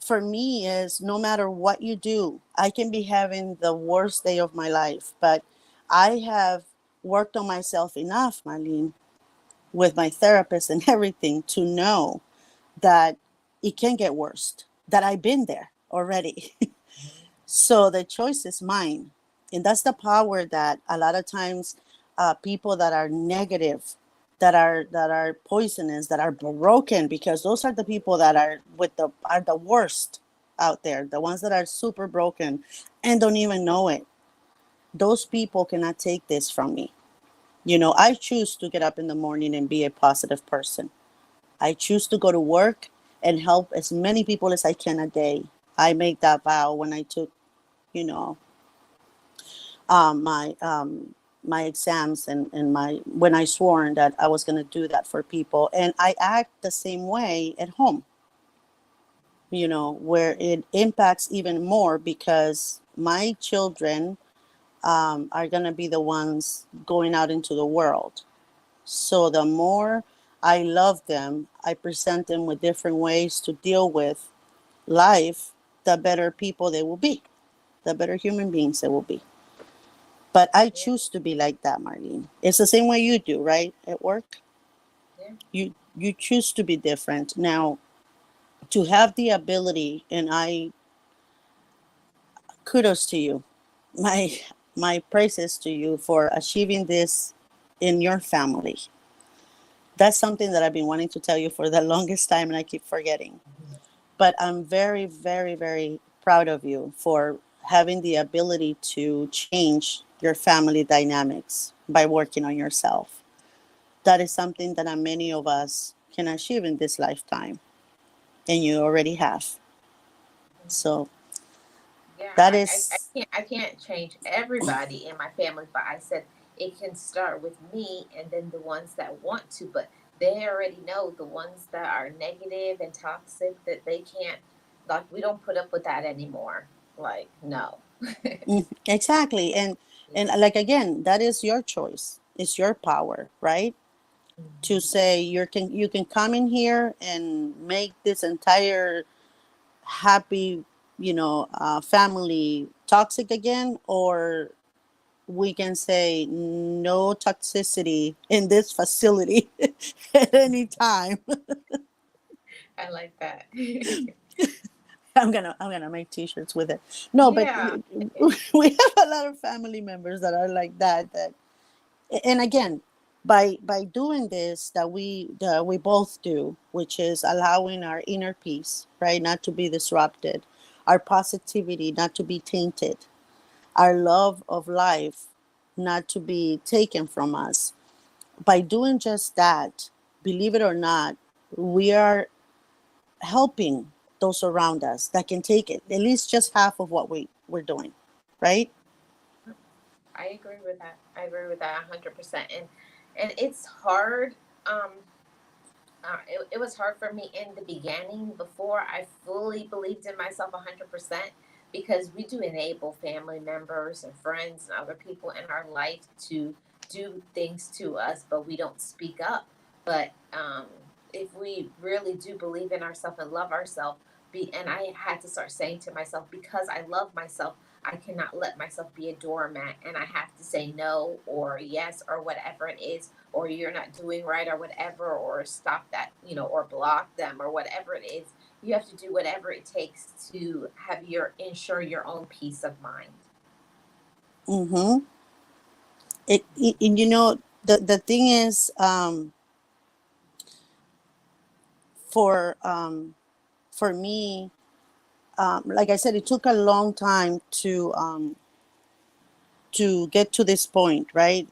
for me, is no matter what you do, I can be having the worst day of my life, but I have worked on myself enough, Marlene, with my therapist and everything, to know that it can get worse, that I've been there already. So the choice is mine. And that's the power that a lot of times, people that are negative, that are poisonous, that are broken, because those are the people that are the worst out there, the ones that are super broken and don't even know it. Those people cannot take this from me. I choose to get up in the morning and be a positive person. I choose to go to work and help as many people as I can a day. I made that vow when I took, you know, my exams, and my when I sworn that I was going to do that for people, and I act the same way at home. Where it impacts even more, because my children are going to be the ones going out into the world. So the more I love them, I present them with different ways to deal with life, the better people they will be. the better human beings they will be. But I Yeah, choose to be like that, Marlene. It's the same way you do, right? At work, yeah. you choose to be different. Now, to have the ability, and I kudos to you, my my praises to you for achieving this in your family. That's something that I've been wanting to tell you for the longest time, and I keep forgetting. But I'm very, very, very proud of you for having the ability to change your family dynamics by working on yourself. That is something that many of us can achieve in this lifetime, and you already have. So Yeah, that I is, can't change everybody in my family, but I said it can start with me and then the ones that want to, but they already know the ones that are negative and toxic that they can't, like, we don't put up with that anymore. Like, no. exactly. And Yeah. like again, that is your choice. It's your power, right? To Mhm. say you can come in here and make this entire happy, family toxic again, or we can say no toxicity in this facility at any time. I like that. I'm gonna make t-shirts with it. No, but Yeah. we have a lot of family members that are like that. And again, by doing this that we both do, which is allowing our inner peace, right, not to be disrupted, our positivity not to be tainted, our love of life not to be taken from us. By doing just that, believe it or not, we are helping those around us that can take it, at least just half of what we're doing, right? I agree with that. I agree with that 100%. And it's hard. It was hard for me in the beginning before I fully believed in myself 100% because we do enable family members and friends and other people in our life to do things to us, but we don't speak up. But if we really do believe in ourselves and love ourselves, and I had to start saying to myself, because I love myself, I cannot let myself be a doormat and I have to say no or yes or whatever it is, or you're not doing right or whatever, or stop that, or block them or whatever it is. You have to do whatever it takes to have ensure your own peace of mind. Mm-hmm. And the thing is, for me, like I said, it took a long time to get to this point, right?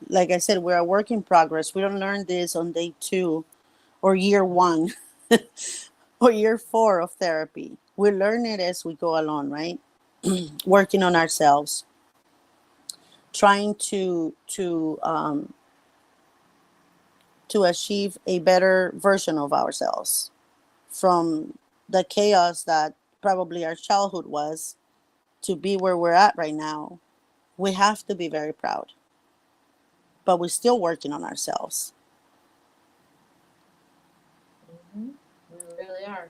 Like I said, we're a work in progress. We don't learn this on day two or year one or year four of therapy. We learn it as we go along, right? Working on ourselves, trying to achieve a better version of ourselves from the chaos that probably our childhood was to be where we're at right now. We have to be very proud, but we're still working on ourselves. Hmm. We really are.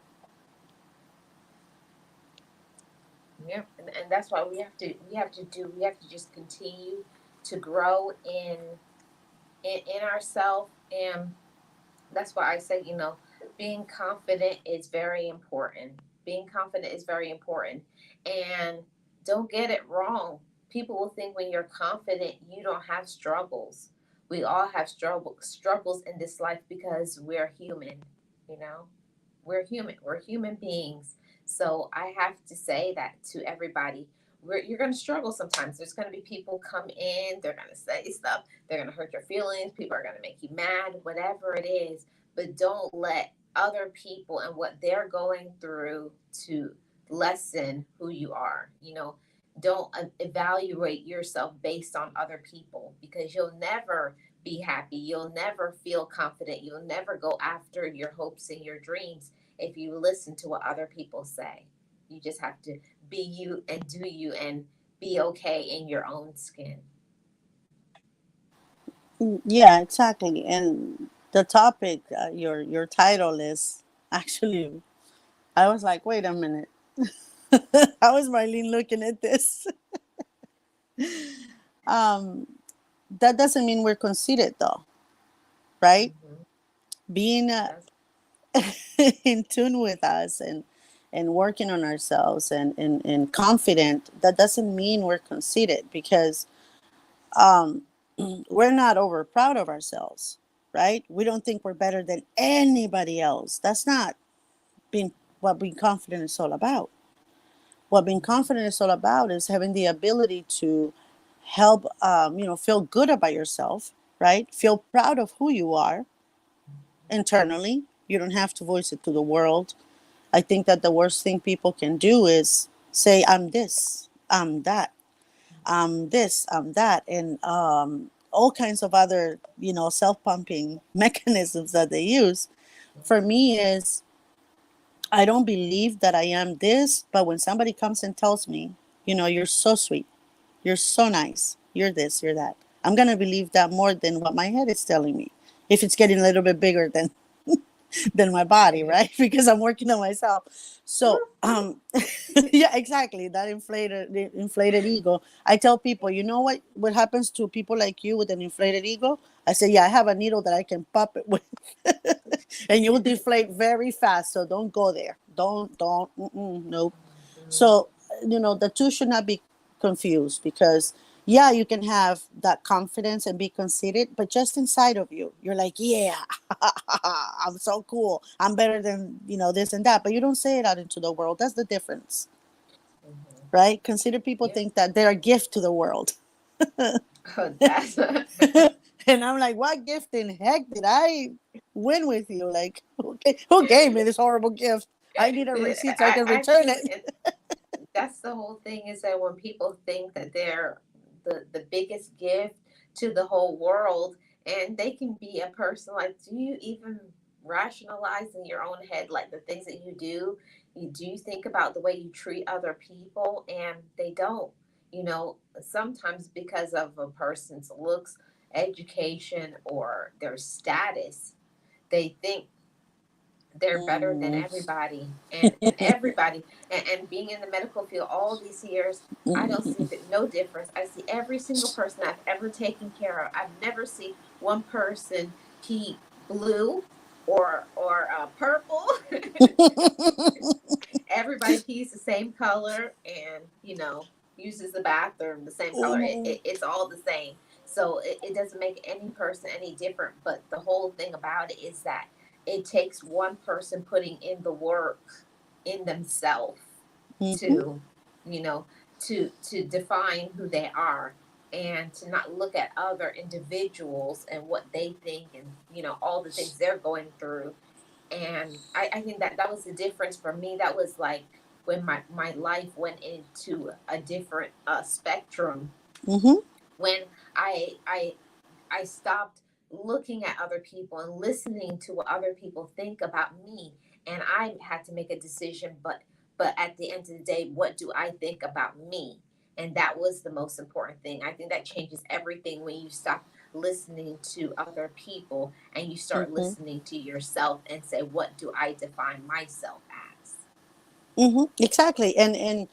Yep. And that's why we have to just continue to grow in ourselves. And that's why I say, being confident is very important. Being confident is very important. And don't get it wrong. People will think when you're confident, you don't have struggles. We all have struggles in this life because we're human, you know? We're human. We're human beings. So I have to say that to everybody. You're going to struggle sometimes. There's going to be people come in, they're going to say stuff, they're going to hurt your feelings, people are going to make you mad, whatever it is. But don't let other people and what they're going through to lessen who you are. Don't evaluate yourself based on other people because you'll never be happy. You'll never feel confident. You'll never go after your hopes and your dreams if you listen to what other people say. You just have to be you and do you and be okay in your own skin. Yeah, exactly. And the topic, your title is actually. I was like, wait a minute. How is Marlene looking at this? um, that doesn't mean we're conceited, though, right? Mm-hmm. Being That's in tune with us and working on ourselves and confident, that doesn't mean we're conceited, because um, we're not over proud of ourselves, right? We don't think we're better than anybody else. That's not being what being confident is all about. What being confident is all about is having the ability to help, feel good about yourself, right? Feel proud of who you are internally. You don't have to voice it to the world. I think that the worst thing people can do is say, I'm this, I'm that, I'm this, I'm that, and all kinds of other, self pumping mechanisms that they use. For me, is I don't believe that I am this, but when somebody comes and tells me, you're so sweet, you're so nice, you're this, you're that, I'm going to believe that more than what my head is telling me. If it's getting a little bit bigger than my body, yeah. right? Because I'm working on myself. So, yeah, exactly. That the inflated ego. I tell people, you know what happens to people like you with an inflated ego? I say, yeah, I have a needle that I can pop it with, and you'll deflate very fast. So don't go there. Don't. Nope. Mhm. So, the two should not be confused, because, yeah, you can have that confidence and be conceited, but just inside of you, you're like, yeah, I'm so cool. I'm better than, this and that. But you don't say it out into the world. That's the difference, Mhm. right? Conceited people Yeah. think that they're a gift to the world. Oh, that's And I'm like, what gift in heck did I win with you? Like, who gave me this horrible gift? I need a receipt so I I can return actually, it. and that's the whole thing, is that when people think that they're the biggest gift to the whole world, and they can be a person, like, do you even rationalize in your own head, like, the things that you do? You think about the way you treat other people, and they don't, sometimes because of a person's looks, education, or their status, they think they're better than Mm. everybody, and everybody, and being in the medical field all these years, I don't see no difference. I see every single person I've ever taken care of. I've never seen one person pee blue or purple. Everybody pees the same color, and uses the bathroom the same color. It's all the same. So it doesn't make any person any different. But the whole thing about it is that it takes one person putting in the work in themselves Mhm. to, you know, to define who they are, and to not look at other individuals and what they think, and all the things they're going through. And I think that that was the difference for me. That was like when my life went into a different spectrum, Mhm. when I I I stopped looking at other people and listening to what other people think about me, and I had to make a decision. But at the end of the day, what do I think about me? And that was the most important thing. I think that changes everything when you stop listening to other people and you start Mhm. listening to yourself and say, what do I define myself as? Mhm. Exactly. And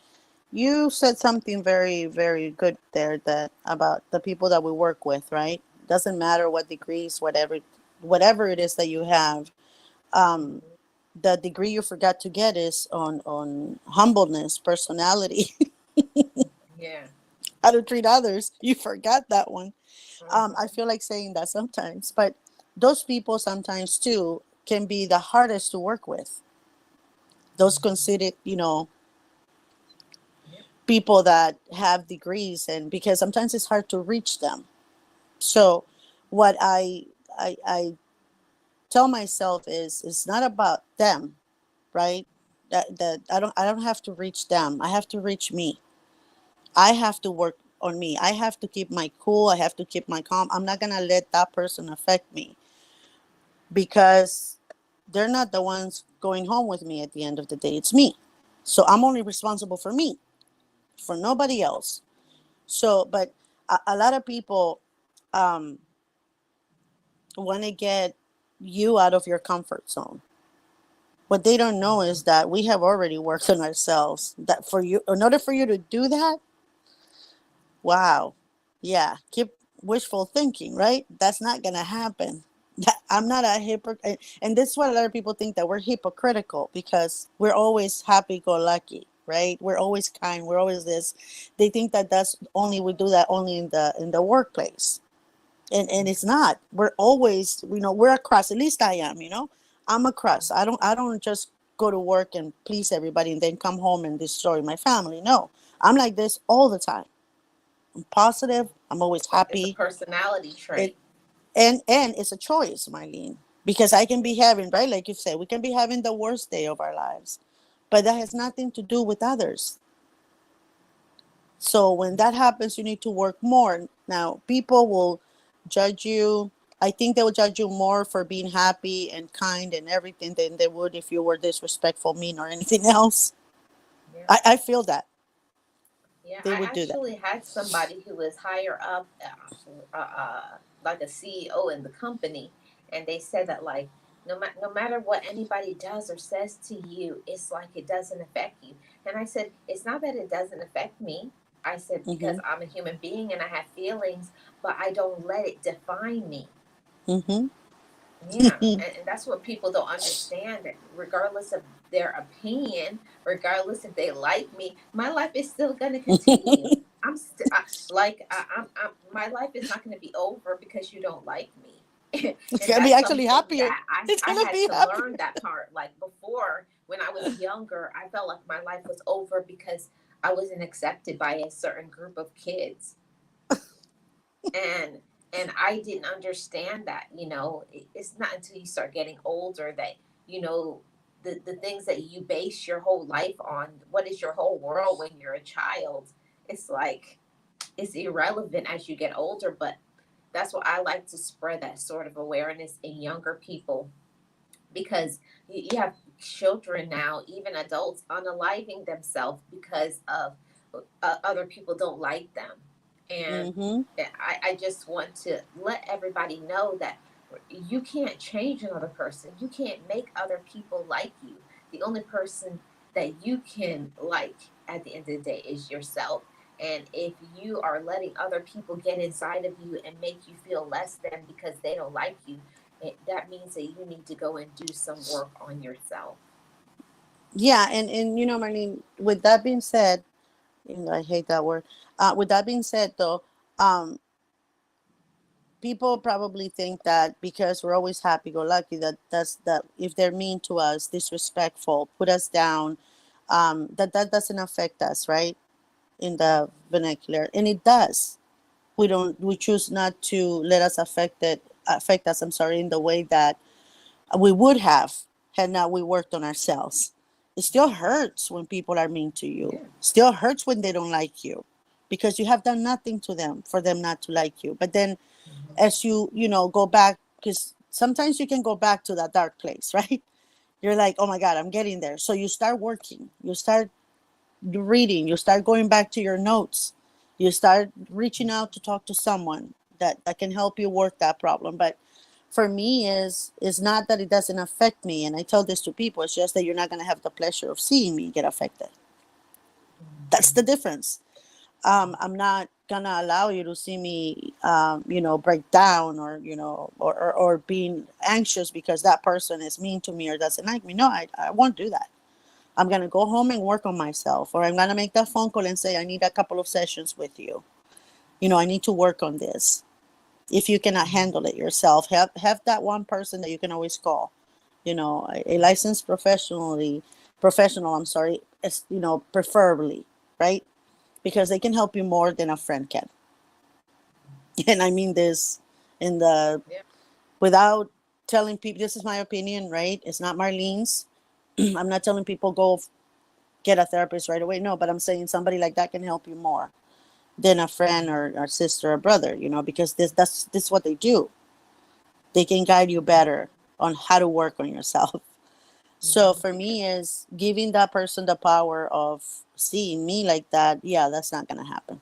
you said something very, very good there, that about the people that we work with, right? Doesn't matter what degrees, whatever it is that you have. Um, Mhm. the degree you forgot to get is on humbleness, personality, Yeah. how to treat others. You forgot that one. I Hmm. feel like saying that sometimes, but those people sometimes too can be the hardest to work with. Those Hmm. considered, Yep. people that have degrees, and because sometimes it's hard to reach them. So what I tell myself is, it's not about them, right? That I don't have to reach them. I have to reach me. I have to work on me. I have to keep my cool. I have to keep my calm. I'm not gonna let that person affect me, because they're not the ones going home with me at the end of the day. It's me. So I'm only responsible for me, for nobody else. So, but a lot of people um, want to get you out of your comfort zone. What they don't know is that we have already worked on ourselves. That for you, in order for you to do that, wow, yeah, keep wishful thinking, right? That's not gonna happen. I'm not a hypocrite, and this is what a lot of people think, that we're hypocritical because we're always happy-go-lucky, right? We're always kind. We're always this. They think that that's only we do that only in the workplace, and it's not. We're always, we're a cross. At least I am. I'm a cross. I don't just go to work and please everybody and then come home and destroy my family. No, I'm like this all the time. I'm positive. I'm always It's a happy. personality It trait. and it's a choice, Marlene, because I can be having, right, like you said, we can be having the worst day of our lives, but that has nothing to do with others. So when that happens, you need to work more. Now, people will judge you. I think they will judge you more for being happy and kind and everything than they would if you were disrespectful, mean, or anything else. Yeah. I feel that Yeah, they I would do that. actually had somebody who was higher up, like a CEO in the company, and they said that like no matter what anybody does or says to you, it's like it doesn't affect you. And I said, it's not that it doesn't affect me. I said because Mm-hmm. I'm a human being and I have feelings, but I don't let it define me. Mm-hmm. Yeah, and that's what people don't understand. That regardless of their opinion, regardless if they like me, my life is still going to continue. I'm still like my life is not going to be over because you don't like me, It's and gonna be that's actually something happier. that It's I gonna had be to learn happier. that part. Like before, when I was younger, I felt like my life was over because I wasn't accepted by a certain group of kids, and I didn't understand that. It's not until you start getting older that you know the things that you base your whole life on. What is your whole world when you're a child? It's like it's irrelevant as you get older, but that's what I like to spread, that sort of awareness in younger people, because you have children now, even adults, unaliving themselves because of other people don't like them. And Mm-hmm. I just want to let everybody know that you can't change another person. You can't make other people like you. The only person that you can like at the end of the day is yourself. And if you are letting other people get inside of you and make you feel less than because they don't like you, that means that you need to go and do some work on yourself. Yeah, and Marlene, with that being said, I hate that word. With that being said, though, um, people probably think that because we're always happy-go-lucky, that if they're mean to us, disrespectful, put us down, that doesn't affect us, right? In the vernacular, and it does. We choose not to let us affect us. I'm sorry, in the way that we would have had not we worked on ourselves. It still hurts when people are mean to you. Yeah. Still hurts when they don't like you, because you have done nothing to them for them not to like you. But then, Mm-hmm. as you go back, because sometimes you can go back to that dark place, right? You're like, oh my God, I'm getting there. So you start working. You start reading. You start going back to your notes. You start reaching out to talk to someone that can help you work that problem. But for me, is not that it doesn't affect me, and I tell this to people, it's just that you're not going to have the pleasure of seeing me get affected. That's the difference. I'm not gonna allow you to see me break down, or or being anxious because that person is mean to me or doesn't like me. No, I won't do that. I'm gonna go home and work on myself, or I'm gonna make that phone call and say, I need a couple of sessions with you. I need to work on this. If you cannot handle it yourself, have that one person that you can always call. A licensed professional. I'm sorry, preferably, right? Because they can help you more than a friend can. And I mean this in the Yeah. without telling people. This is my opinion, right? It's not Marlene's. I'm not telling people go get a therapist right away. No, but I'm saying somebody like that can help you more than a friend or sister or brother, because this is what they do. They can guide you better on how to work on yourself. So Mm-hmm. for Because me, is giving that person the power of seeing me like that. Yeah, that's not gonna happen.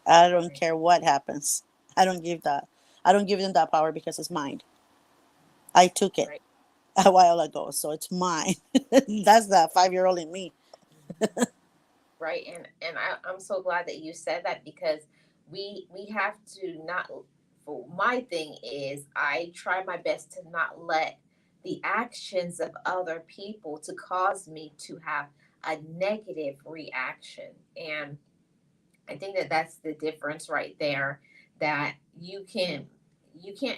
I don't right, care what happens. I don't give them that power because it's mine. I took it. right. a while ago, so it's mine. That's the 5-year-old in me. Right, and I'm so glad that you said that, because we have to not, for my thing is, I try my best to not let the actions of other people to cause me to have a negative reaction. And I think that that's the difference right there, that you can't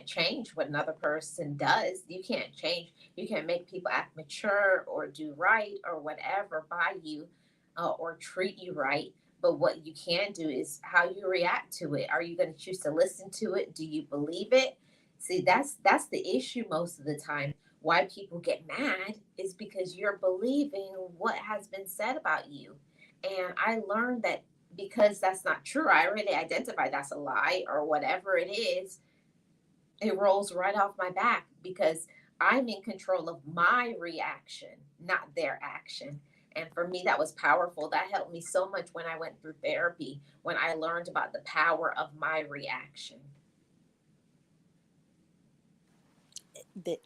change what another person does. You can't change. You can't make people act mature or do right or whatever by you, or treat you right. But what you can do is how you react to it. Are you going to choose to listen to it? Do you believe it? See, that's the issue most of the time. Why people get mad is because you're believing what has been said about you. And I learned that because that's not true. I already identified that's a lie or whatever it is. It rolls right off my back because I'm in control of my reaction, not their action. And for me, that was powerful. That helped me so much when I went through therapy, when I learned about the power of my reaction.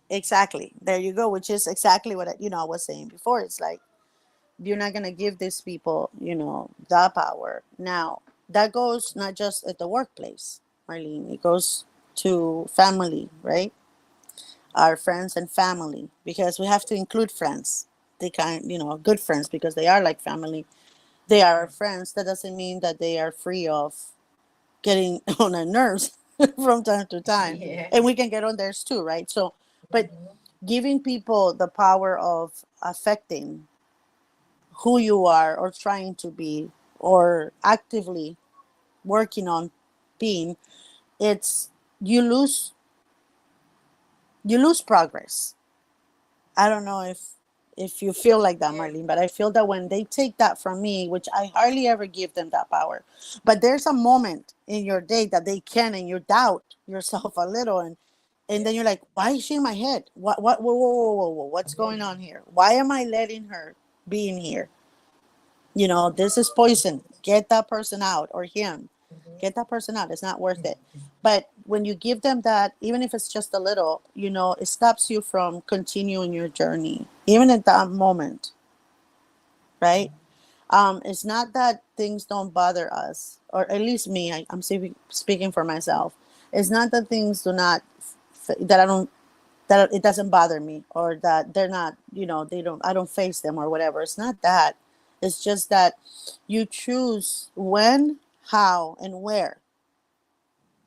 Exactly. There you go, which is exactly what I was saying before. It's like you're not gonna give these people, the power. Now that goes not just at the workplace, Marlene. It goes to family, right? Our friends and family, because we have to include friends. They good friends, because they are like family. They are our friends. That doesn't mean that they are free of getting on our nerves from time to time, Yeah. and we can get on theirs too, right? So, but Mhm. giving people the power of affecting who you are, or trying to be, or actively working on being, it's you lose you lose progress. I don't know if you feel like that, Yeah. Marlene, but I feel that when they take that from me, which I hardly ever give them that power, but there's a moment in your day that they can, and you doubt yourself a little, and Yeah. then you're like, why is she in my head? What, whoa, whoa, whoa, whoa, whoa, what's going on here? Why am I letting her be in here? This is poison. Get that person out, or him. Mhm. Get that person out. It's not worth it. But when you give them that, even if it's just a little, it stops you from continuing your journey, even at that moment, right? It's not that things don't bother us, or at least me. I'm speaking for myself. It's not that things do not, that I don't, that it doesn't bother me, or that they're not, they don't, I don't face them or whatever. It's not that. It's just that you choose when, how, and where.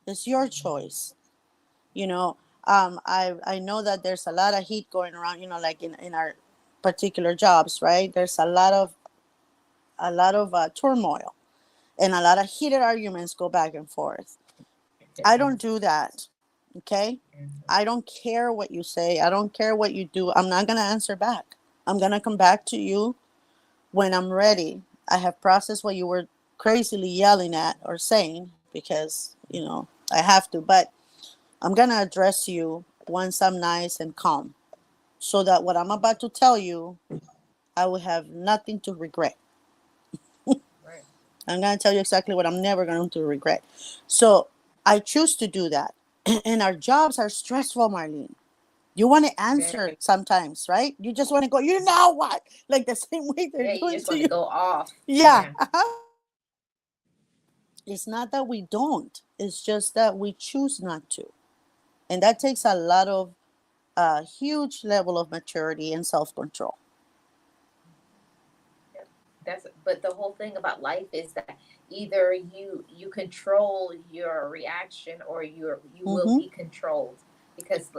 It's your choice. you know I know that there's a lot of heat going around, like in our particular jobs, right? There's a lot of turmoil, and a lot of heated arguments go back and forth. I don't do that. Okay. I don't care what you say. I don't care what you do. I'm not going to answer back. I'm going to come back to you when I'm ready. I have processed what you were crazily yelling at or saying, because, I have to. But I'm going to address you once I'm nice and calm, so that what I'm about to tell you, I will have nothing to regret. Right. I'm going to tell you exactly what I'm never going to regret. So I choose to do that. And our jobs are stressful, Marlene. You want to answer Very. sometimes, right? You just want to go, what? Like the same way they're Yeah, you doing just to want to you. go off. Yeah. Yeah. It's not that we don't, it's just that we choose not to. And that takes a lot of huge level of maturity and self control. Yep. That's, but the whole thing about life is that either you control your reaction, or you will Mm-hmm. be controlled, because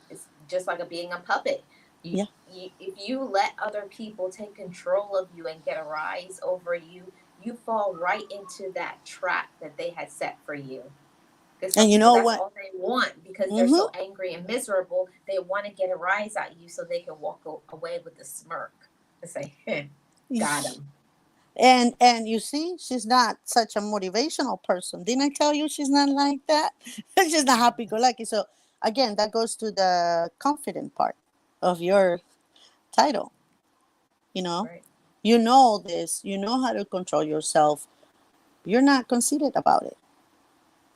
it's just like being a puppet. Yeah. If you let other people take control of you and get a rise over you, you fall right into that trap that they had set for you. Because some And you people, know that's what? all they want, because they're Mm-hmm. so angry and miserable. They want to get a rise out of you so they can walk away with a smirk and say, got him. And you see, she's not such a motivational person. Didn't I tell you she's not like that? She's not happy go lucky. So again, that goes to the confident part of your title. You know, Right. you know this. You know how to control yourself. You're not conceited about it.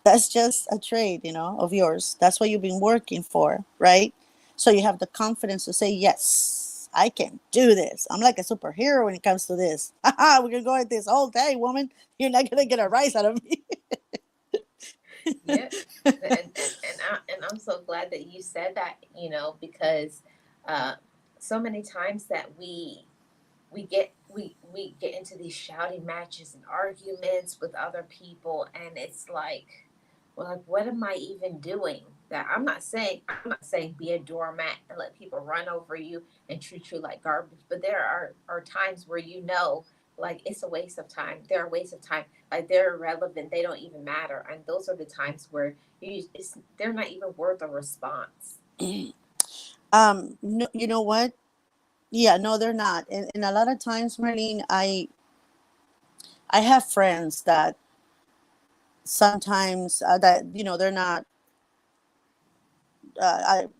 That's just a trait, of yours. That's what you've been working for, right? So you have the confidence to say, yes, I can do this. I'm like a superhero when it comes to this. We can go at this all day, woman. You're not going to get a rise out of me. Yeah, and I'm so glad that you said that, because uh, so many times that we get into these shouting matches and arguments with other people, and it's like, well, like, what am I even doing? That I'm not saying be a doormat and let people run over you and treat you like garbage, but there are times where like it's a waste of time. They're a waste of time. Like they're irrelevant. They don't even matter. And those are the times where they're not even worth a response. No, you know what? Yeah, no, they're not. And a lot of times, Marlene, I have friends that sometimes that they're not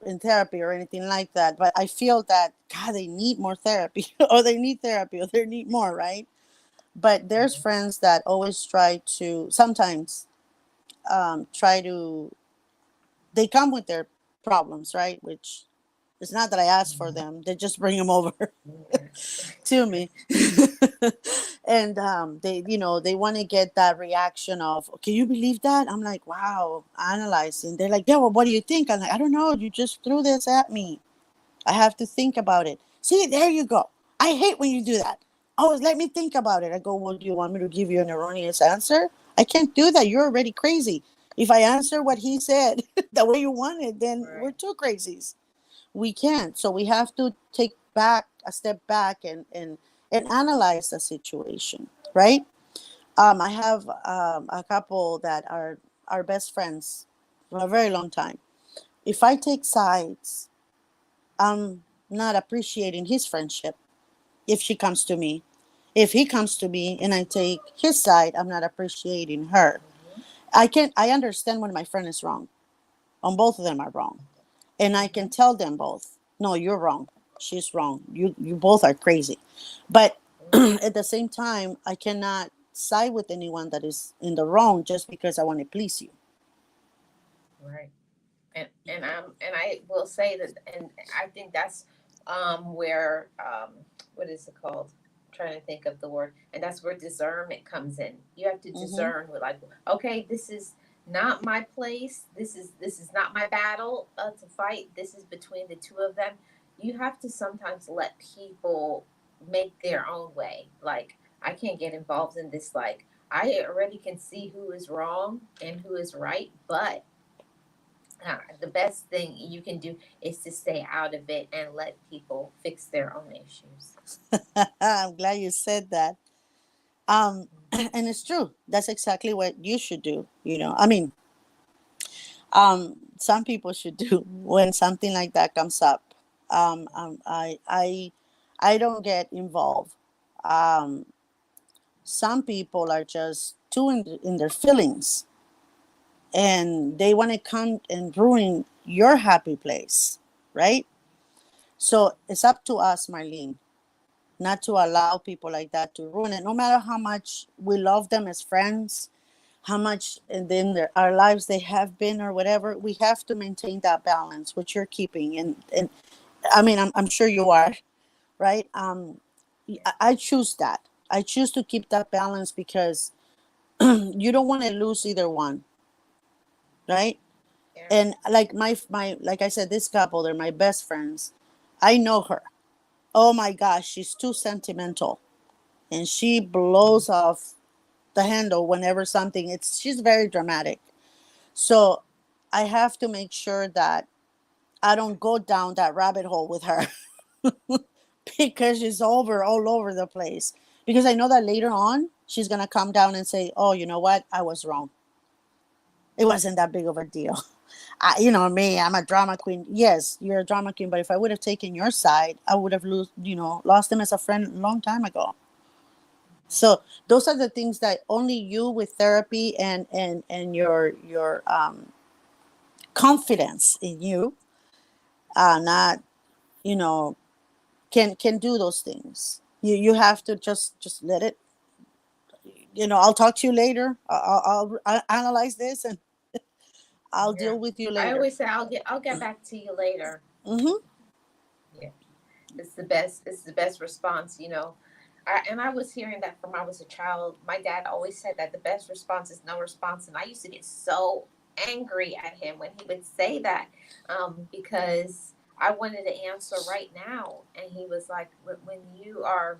in therapy or anything like that, but I feel that God, they need more therapy, or they need therapy, or they need more, right? But there's Mhm. friends that always try to sometimes try to they come with their problems, right? Which it's not that I ask for them; they just bring them over to me. And they want to get that reaction of, can you believe that? I'm like, wow, analyzing. They're like, yeah, well, what do you think? I'm like, I don't know, you just threw this at me. I have to think about it. See, there you go. I hate when you do that. Oh, let me think about it. I go, well, do you want me to give you an erroneous answer? I can't do that. You're already crazy. If I answer what he said the way you want it, then we're Right. two crazies. We can't. So we have to take back a step back and analyze the situation, right? I have a couple that are our best friends for a very long time. If I take sides, I'm not appreciating his friendship. If she comes to me, if he comes to me and I take his side, I'm not appreciating her. Mhm. I understand when my friend is wrong. On both of them are wrong. And I can Mhm. tell them both, no, you're wrong. She's wrong. You both are crazy. But Mhm. at the same time, I cannot side with anyone that is in the wrong just because I want to please you. Right. And I will say that, and I think that's where what is it called? I'm trying to think of the word, and that's where discernment comes in. You have to Mm-hmm. discern with, like, okay, this is not my place. This is not my battle to fight. This is between the two of them. You have to sometimes let people make their own way. Like, I can't get involved in this. Like, I already can see who is wrong and who is right, but the best thing you can do is to stay out of it and let people fix their own issues. I'm glad you said that. And it's true. That's exactly what you should do. I mean, some people should do when something like that comes up. I don't get involved. Um, some people are just too in their feelings, and they want to come and ruin your happy place, right? So it's up to us, Marlene, not to allow people like that to ruin it. No matter how much we love them as friends, how much in our lives they have been or whatever, we have to maintain that balance, which you're keeping. And I mean, I'm sure you are, right? I choose that. I choose to keep that balance because you don't want to lose either one, right? Yeah. And like my like I said, this couple, they're my best friends. I know her. Oh my gosh, she's too sentimental, and she blows off the handle whenever something. It's she's very dramatic. So I have to make sure that I don't go down that rabbit hole with her because she's all over the place. Because I know that later on she's gonna come down and say, "Oh, you know what? I was wrong. It wasn't that big of a deal." Me, I'm a drama queen. Yes, you're a drama queen, but if I would have taken your side, I would have lost him as a friend a long time ago. So those are the things that only you with therapy and your confidence in you, not you know can do those things. You have to just let it. I'll talk to you later. I'll analyze this and I'll Yeah. deal with you I later. always say I'll get back to you later. Mm-hmm. Yeah, it's the best response, and I was hearing that from I was a child. My dad always said that the best response is no response, and I used to get so angry at him when he would say that, because I wanted to answer right now, and he was like, when you are,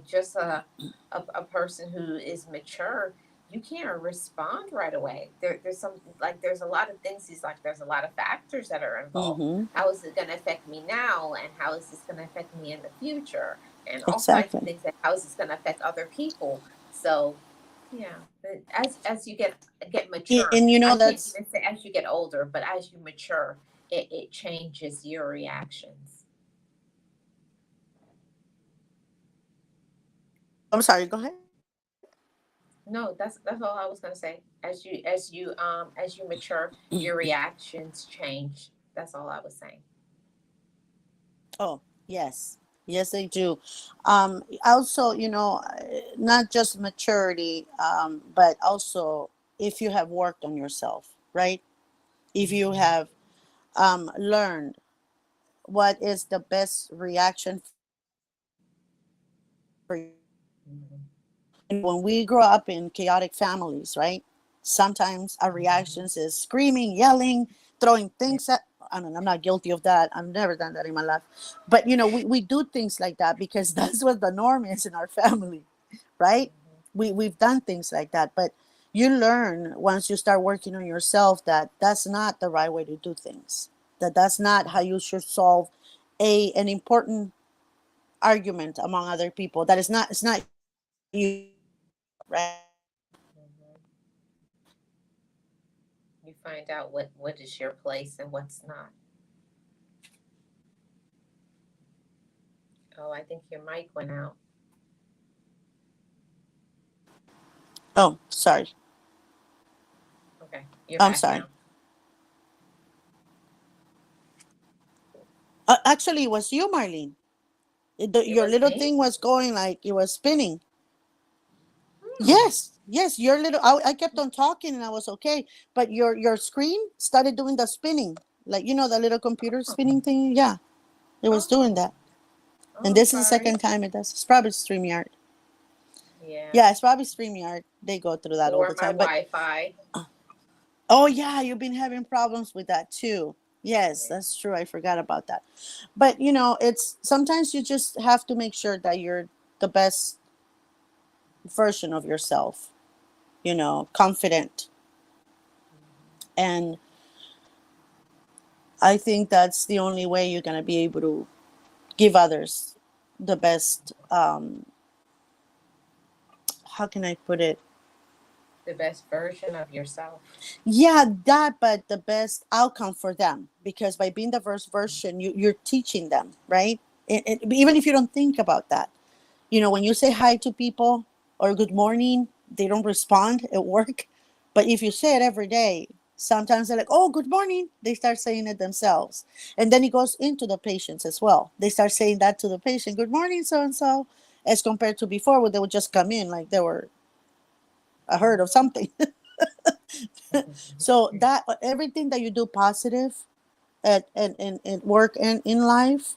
just a person who is mature, you can't respond right away. There's some, like, there's a lot of things. He's like, there's a lot of factors that are involved. Mm-hmm. How is it going to affect me now, and how is this going to affect me in the future, and all kinds of Exactly. things. And how is this going to affect other people? So, yeah, but as you get mature, And you I know can't that's even say as you get older, but as you mature, it changes your reactions. I'm sorry, go ahead. No, that's all I was gonna say. As you mature, your reactions change. That's all I was saying. Oh, yes. Yes, they do. Also, not just maturity, but also if you have worked on yourself, right? If you Mm-hmm. have learned what is the best reaction for Mm-hmm. when we grow up in chaotic families, right? Sometimes our Mm-hmm. reactions is screaming, yelling, throwing Yeah. things at. I mean, I'm not guilty of that. I've never done that in my life. But, we do things like that because that's what the norm is in our family, right? Mm-hmm. We've done things like that. But you learn once you start working on yourself that that's not the right way to do things, that that's not how you should solve an important argument among other people. That is not, it's not you, right? Mm-hmm. You find out what is your place and what's not. Oh, I think your mic went out. Oh, sorry. Okay, you're I'm back sorry. now. Actually, it was you, Marlene. It Your was little me. thing was going like it was spinning. Hmm. Yes, yes. Your little. I kept on talking and I was okay, but your screen started doing the spinning, like the little computer Oh. spinning thing. Yeah, it was doing Oh. that. Oh, And I'm this is the sorry. second time it does. It's probably StreamYard. Yeah. Yeah, it's probably StreamYard. They go through that all Or the my time. But Wi-Fi. oh yeah, you've been having problems with that too. Yes, Yeah. that's true. I forgot about that. But it's sometimes you just have to make sure that you're the best version of yourself, confident. Mm-hmm. And I think that's the only way you're going to be able to give others the best, how can I put it? The best version of yourself. Yeah, that, but the best outcome for them. Because by being the first version, you're teaching them, right? Even if you don't think about that. When you say hi to people or good morning, they don't respond at work. But if you say it every day, sometimes they're like, oh, good morning. They start saying it themselves. And then it goes into the patients as well. They start saying that to the patient, good morning, so and so, as compared to before where they would just come in like they were a herd of Mm-hmm. something. So that everything that you do positive at work and in life,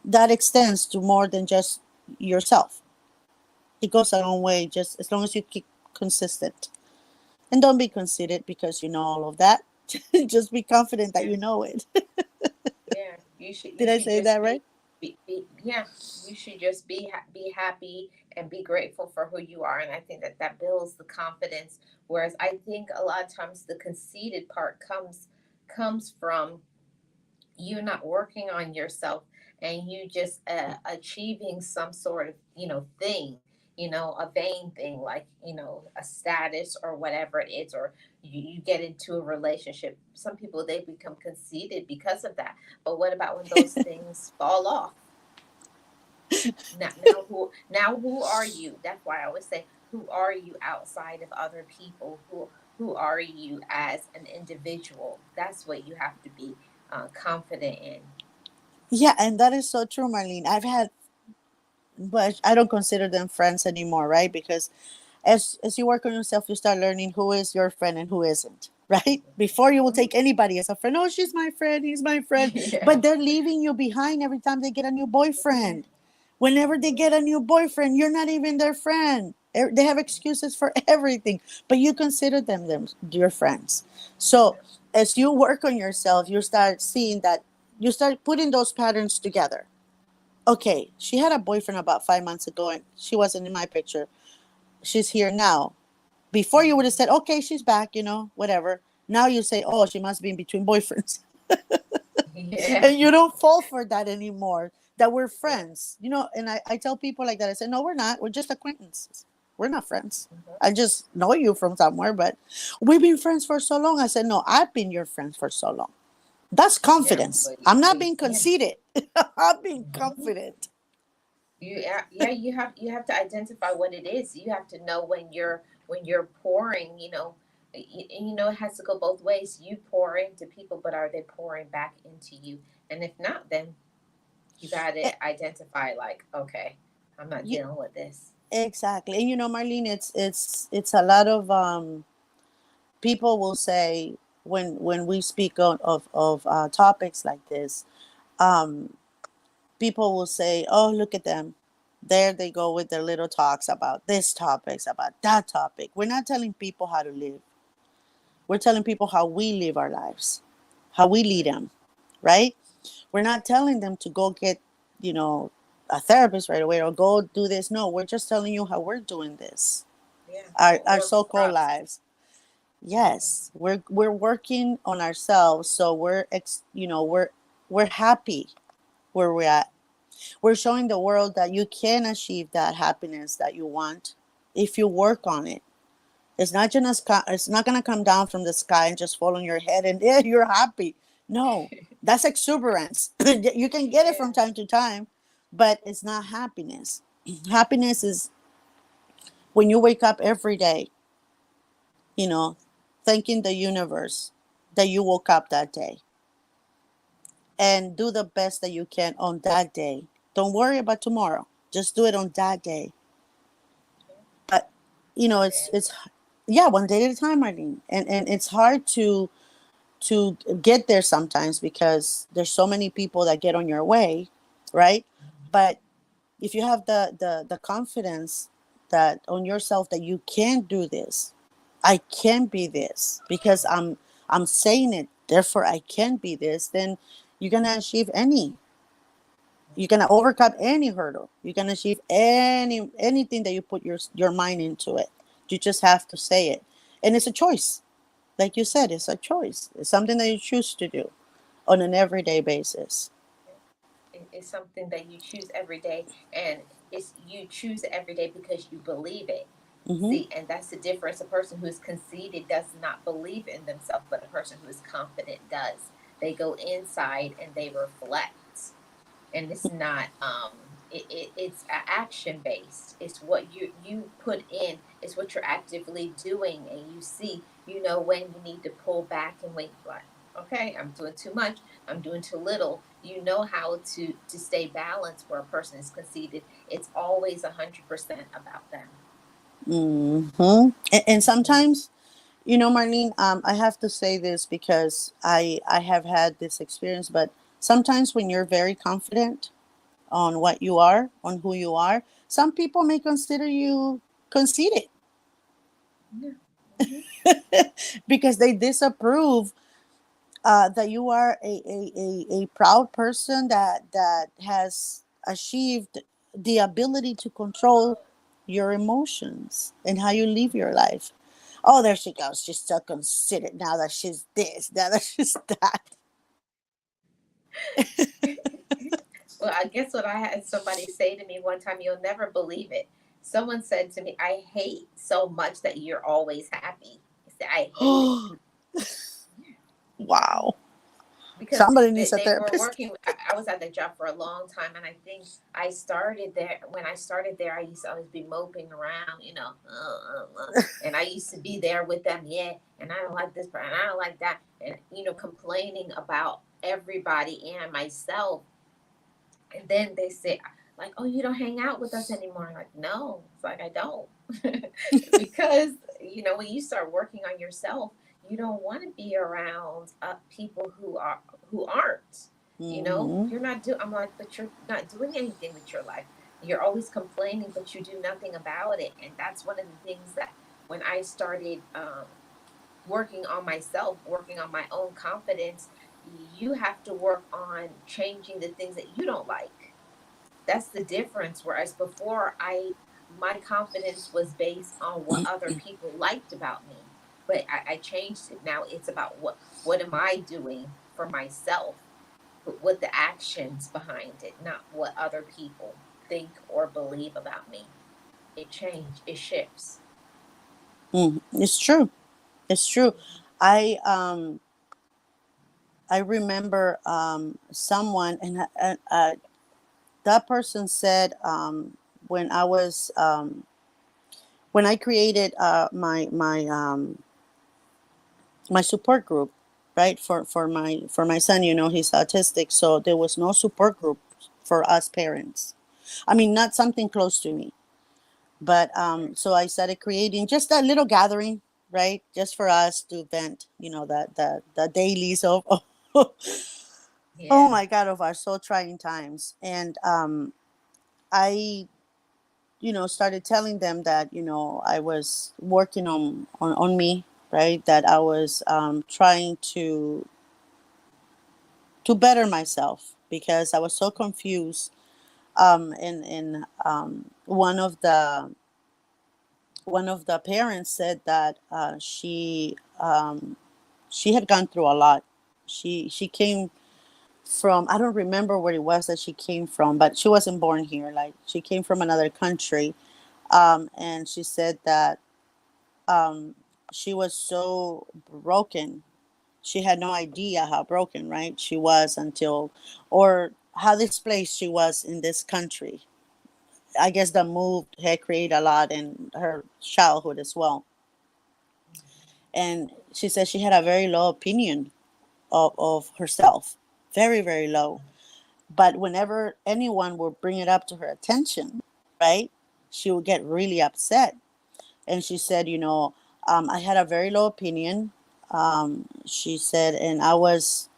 that extends to more than just yourself. It goes a long way just as long as you keep consistent. And don't be conceited because you know all of that. Just be confident that Yeah. you know it. Yeah, you should Did you I should say that just right? be yeah, you should just be happy and be grateful for who you are, and I think that builds the confidence. Whereas I think a lot of times the conceited part comes from you not working on yourself, and you just achieving some sort of thing, a vain thing, like a status or whatever it is, or you get into a relationship. Some people, they become conceited because of that. But what about when those things fall off? Now who are you? That's why I always say, who are you outside of other people? Who are you as an individual? That's what you have to be confident in. Yeah, and that is so true, Marlene. I've had, but I don't consider them friends anymore, right? Because As you work on yourself, you start learning who is your friend and who isn't, right? Before you will Mhm. take anybody as a friend. Oh, she's my friend, he's my friend. Yeah. But they're leaving you behind every time they get a new Yeah. boyfriend. Whenever they get a new boyfriend, you're not even their friend. They have excuses for everything, but you consider them your friends. So as you work on yourself, you start seeing that you start putting those patterns together. Okay, she had a boyfriend about 5 months ago and she wasn't in my picture. She's here now. Before you would have said, okay, she's back, whatever. Now you say, oh, she must be in between boyfriends. Yeah. And you don't fall for that anymore. That we're Yeah. friends, and I tell people like that. I say, no, we're not. We're just acquaintances. We're not friends. Mhm. I just know you from somewhere, but we've been friends for so long. I said, no, I've been your friend for so long. That's Yeah. confidence. I'm not being Yeah. conceited. I'm being Mhm. confident. Yeah, you have to identify what it is. You have to know when you're pouring, it has to go both ways. You pour into people, but are they pouring back into you? And if not, then you got Eh, to identify like, okay, I'm not you, dealing with this. exactly. And Marlene, it's a lot of people will say when we speak of topics like this, um, people will say, "Oh, look at them. There they go with their little talks about this topics, about that topic." We're not telling people how to live. We're telling people how we live our lives, how we lead them, right? We're not telling them to go get, you know, a therapist right away or go do this. No, we're just telling you how we're doing this. Yeah, Our what works for so-called us. lives. Yes, we're working on ourselves, so we're happy where we're at. We're showing the world that you can achieve that happiness that you want if you work on it. It's not gonna come down from the sky and just fall on your head and yeah, you're happy. No, that's exuberance. You can get it Yeah, from time to time, but it's not happiness. Happiness is when you wake up every day, you know, thanking the universe that you woke up that day and do the best that you can on that day. Don't worry about tomorrow. Just do it on that day. But one day at a it's time. yeah, one day at a time, Marlene. And it's hard to get there sometimes because there's so many people that get on your way, right? But if you have the confidence that on yourself that you can do this, I can be this because I'm saying it, therefore I can be this, then you're gonna achieve you're gonna overcome any hurdle. You're gonna achieve anything that you put your mind into it. You just have to say it. And it's a choice. Like you said, it's a choice. It's something that you choose to do on an everyday basis. It's something that you choose every day, and it's you choose it every day because you believe it. Mm-hmm. See, and that's the difference. A person who is conceited does not believe in themselves, but a person who is confident does. They go inside and they reflect, and it's not it's action based. It's what you put in. It's what you're actively doing, and you see, when you need to pull back and wait. Like, okay, I'm doing too much. I'm doing too little. You know how to stay balanced. Where a person is conceited, it's always 100% about them. Mm-hmm. And sometimes, Marlene, I have to say this because I have had this experience, but sometimes when you're very confident on what you are, on who you are, some people may consider you conceited Yeah. Hmm. because they disapprove that you are a proud person that has achieved the ability to control your emotions and how you live your life. Oh, there she goes. She's so conceited now that she's this, now that she's that. Well, I guess what I had somebody say to me one time, you'll never believe it. Someone said to me, I hate so much that you're always happy. I said, I hate it. Wow. Because Somebody they, needs a they were therapist. working. I was at the job for a long time, and I think I started there. When I started there, I used to always be moping around, and I used to be there with them, yeah, and I don't like this part, and I don't like that, and complaining about everybody and myself. And then they say, like, oh, you don't hang out with us anymore. I'm like, no, it's like I don't. Because when you start working on yourself, you don't want to be around people who aren't. Hmm. You're not doing. I'm like, but you're not doing anything with your life. You're always complaining, but you do nothing about it. And that's one of the things that when I started working on myself, working on my own confidence, you have to work on changing the things that you don't like. That's the difference. Whereas before, my confidence was based on what other people liked about me, but I changed it. Now it's about what am I doing for myself, what the actions behind it, not what other people think or believe about me. It changed. It shifts. It's true. It's true. I I remember someone, and that person said, when I was when I created my support group, right, for my son. He's autistic, so there was no support group for us parents. I mean, not something close to me, but Right. so I started creating just a little gathering, right, just for us to vent, the dailies of oh Yeah. my God, of our so trying times. And I started telling them that I was working on me, right, that I was trying to better myself because I was so confused. And one of the parents said that she had gone through a lot. She came from, I don't remember where it was that she came from, but she wasn't born here. Like, she came from another country. And she said that um, she was so broken. She had no idea how broken, right, she was until, or how displaced she was in this country. I guess the move had created a lot in her childhood as well. And she said she had a very low opinion of herself, very, very low. But whenever anyone would bring it up to her attention, right, she would get really upset. And she said, I had a very low opinion. She said, and I was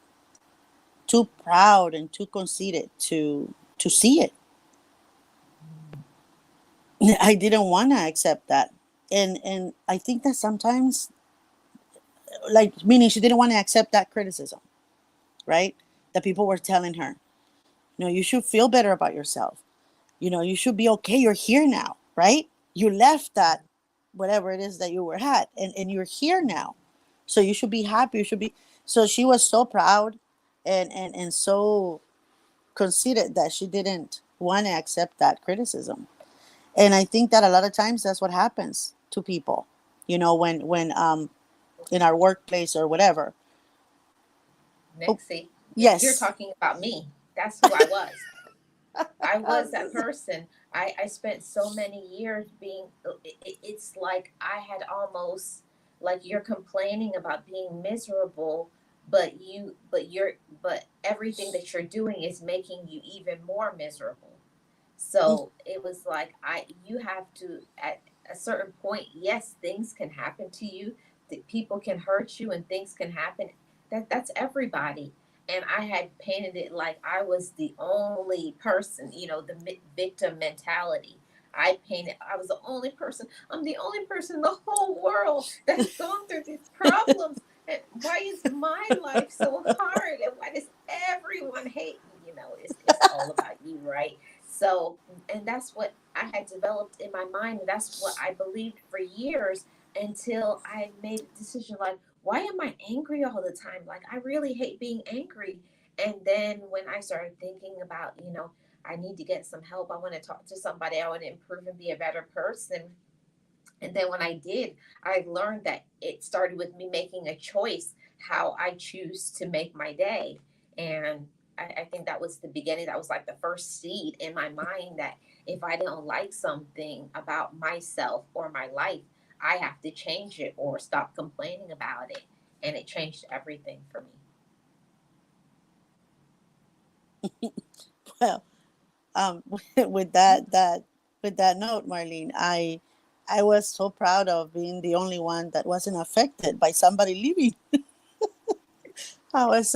too proud and too conceited to see it. I didn't want to accept that. And I think that sometimes, like, meaning she didn't want to accept that criticism, right? That people were telling her, you should feel better about yourself. You should be okay. You're here now, right? You left that, whatever it is that you were at, and you're here now. So you should be happy. You should be. So she was so proud and so conceited that she didn't want to accept that criticism. And I think that a lot of times that's what happens to people, when in our workplace or whatever. Oh, Next, see, you're yes. talking about me. That's who I was. I was that person. I spent so many years being, it's like I had almost, like you're complaining about being miserable, but everything that you're doing is making you even more miserable. So it was like you have to, at a certain point, yes, things can happen to you, that people can hurt you and things can happen. That's everybody. And I had painted it like I was the only person, the victim mentality. I was the only person. I'm the only person in the whole world that has gone through these problems. And why is my life so hard? And why does everyone hate me? It's all about you, right? So, and that's what I had developed in my mind. And that's what I believed for years until I made a decision like, why am I angry all the time? Like, I really hate being angry. And then when I started thinking about, I need to get some help, I want to talk to somebody, I want to improve and be a better person. And then when I did, I learned that it started with me making a choice how I choose to make my day. And I think that was the beginning. That was like the first seed in my mind that if I don't like something about myself or my life, I have to change it or stop complaining about it. And it changed everything for me. Well, with that note, Marlene, I I was so proud of being the only one that wasn't affected by somebody leaving. I was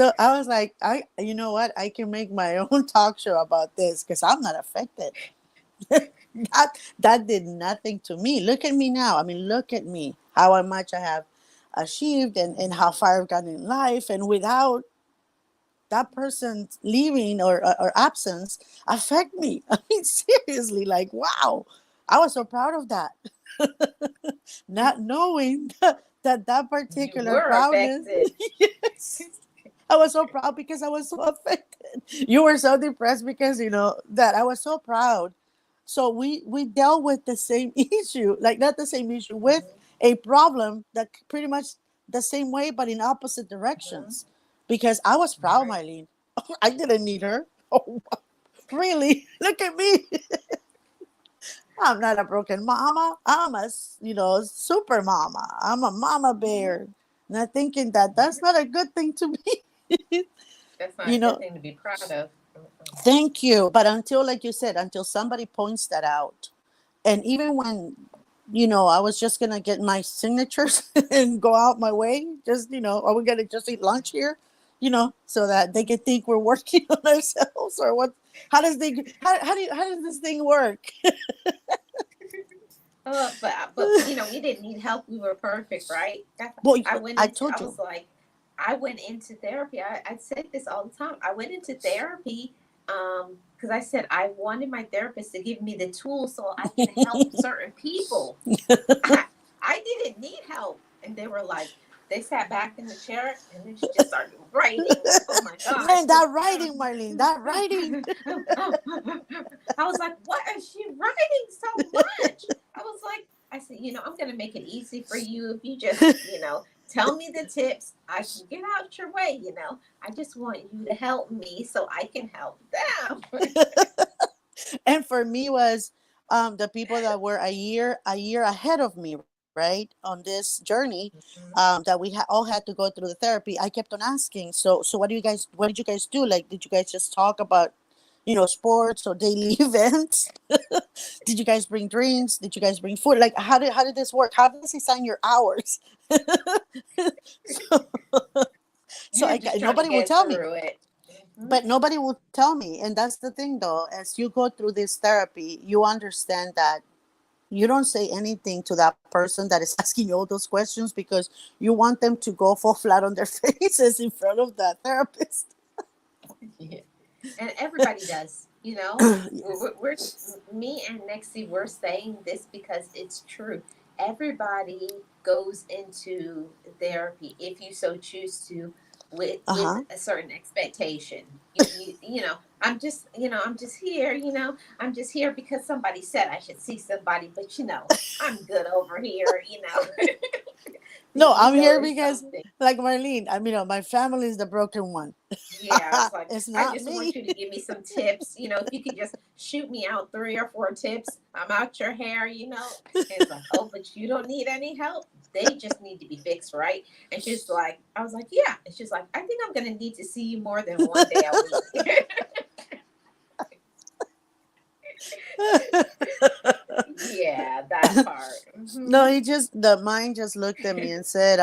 like, you know what? I can make my own talk show about this because I'm not affected. That did nothing to me. Look at me now. I mean, look at me. How much I have achieved and how far I've gotten in life. And without that person's leaving or absence affect me. I mean, seriously, like, wow. I was so proud of that. Not knowing that You particular were proudness. affected. Yes. I was so proud because I was so affected. You were so depressed because that I was so proud. So we dealt with the same issue, like not the same issue, with Mhm, a problem that pretty much the same way, but in opposite mhm. directions. Because I was proud, Right. Mylene. I didn't need her. Oh, really? Look at me. I'm not a broken mama. I'm a super mama. I'm a mama Mhm. bear. Not thinking that that's not a good thing to be. That's not you a good know, thing to be proud of. Mm-mm. Thank you. But until, like you said, until somebody points that out, and even when, I was just gonna get my signatures and go out my way, just, are we gonna just eat lunch here? So that they can think we're working on ourselves or what? How does this thing work? But we didn't need help. We were perfect, right? Well, I went I into. told I was you. like, I went into therapy. I said this all the time. I went into therapy because I said I wanted my therapist to give me the tools so I can help certain people. I, I didn't need help, and they were like, they sat back in the chair and then she just started writing. Oh my gosh! Man, that writing, Marlene, that writing. I was like, what is she writing so much? I was like, I said, I'm going to make it easy for you if you just, tell me the tips. I can get out your way. I just want you to help me so I can help them. And for me was the people that were a year ahead of me, right, on this journey, Mhm. that we all had to go through the therapy. I kept on asking, so what did you guys do? Like, did you guys just talk about sports or daily events? Did you guys bring drinks? Did you guys bring food? Like, how did this work? How does he sign your hours? so, so You're just trying to nobody will get tell me. through it. Hmm. But nobody will tell me. And that's the thing, though. As you go through this therapy, you understand that you don't say anything to that person that is asking you all those questions because you want them to go fall flat on their faces in front of that therapist. Yeah. And everybody does. Me and Nexie, we're saying this because it's true. Everybody goes into therapy if you so choose to Uh with huh. a certain expectation. I'm just here. I'm just here because somebody said I should see somebody, but I'm good over here. No, I'm here It's because, something. like Marlene, my family is the broken one. Yeah, it's like It's I not just want me. you to give me some tips. If you could just shoot me out 3 or 4 tips, I'm out your hair. And it's like, oh, but you don't need any help. They just need to be fixed, right? And she's like, I was like, yeah. And she's like, I think I'm gonna need to see you more than one day a week. Yeah, that part. No, Hmm. the mind just looked at me and said,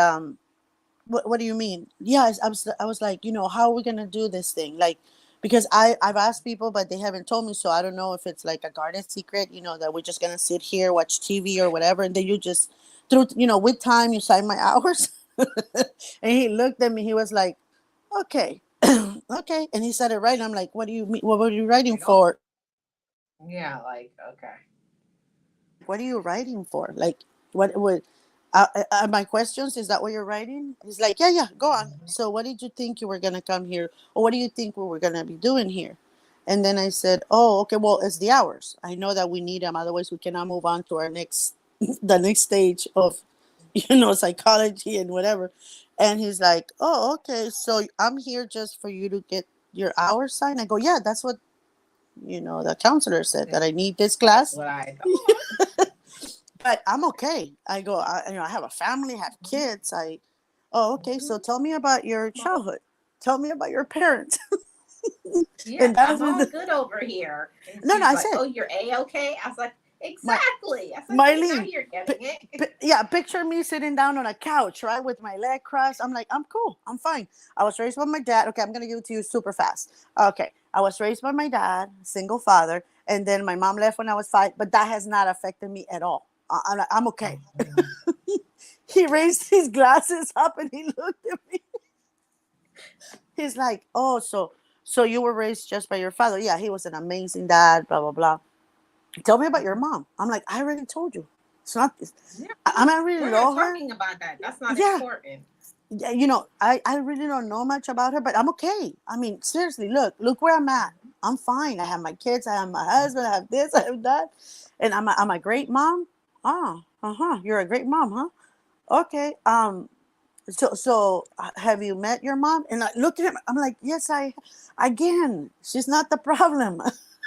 what do you mean? Yeah, I was like, how are we gonna do this thing? Like, because I've asked people, but they haven't told me, so I don't know if it's like a guarded secret, that we're just gonna sit here, watch TV or whatever, and then you just through, with time you sign my hours. And he looked at me. He was like, okay, okay, and he said it right. And I'm like, what do you mean? What were you writing Like, oh, for? yeah, like, okay. Like, what are you writing for? Like, what would my questions? Is that what you're writing? He's like, yeah, yeah, go on. Mhm. So, what did you think you were gonna come here, or what do you think we were gonna be doing here? And then I said, oh, okay, well, it's the hours. I know that we need them, otherwise we cannot move on to our next, the next stage of, psychology and whatever. And he's like, oh, okay, so I'm here just for you to get your hours signed. I go, yeah, that's what the counselor said, that I need this That's class. what I thought. But I'm okay. I go, I have a family, have kids. Oh, okay. So Mhm. tell me about your childhood. Tell me about your parents. Yeah, And that's I'm when all good over here. And no, she's I like, said, oh, you're A okay? I was like, Exactly. I was like, see, now Marlene, you're getting it. yeah, picture me sitting down on a couch, right, with my leg crossed. I'm like, I'm cool, I'm fine. I was raised by my dad. Okay, I'm gonna give it to you super fast. Okay, I was raised by my dad, single father, and then my mom left when I was 5, but that has not affected me at all. I'm okay. He raised his glasses up and he looked at me. He's like, oh, so you were raised just by your father? Yeah, he was an amazing dad. Blah blah blah. Tell me about your mom. I'm like, I already told you. It's not. Yeah, I mean, I really we're not know her. talking about that. That's not Yeah, important. yeah, I really don't know much about her, but I'm okay. I mean, seriously, look where I'm at. I'm fine. I have my kids. I have my husband. I have this. I have that, and I'm a great mom. Oh, You're a great mom, huh? Okay. So have you met your mom? And I look at him. I'm like, yes, I. Again, she's not the problem.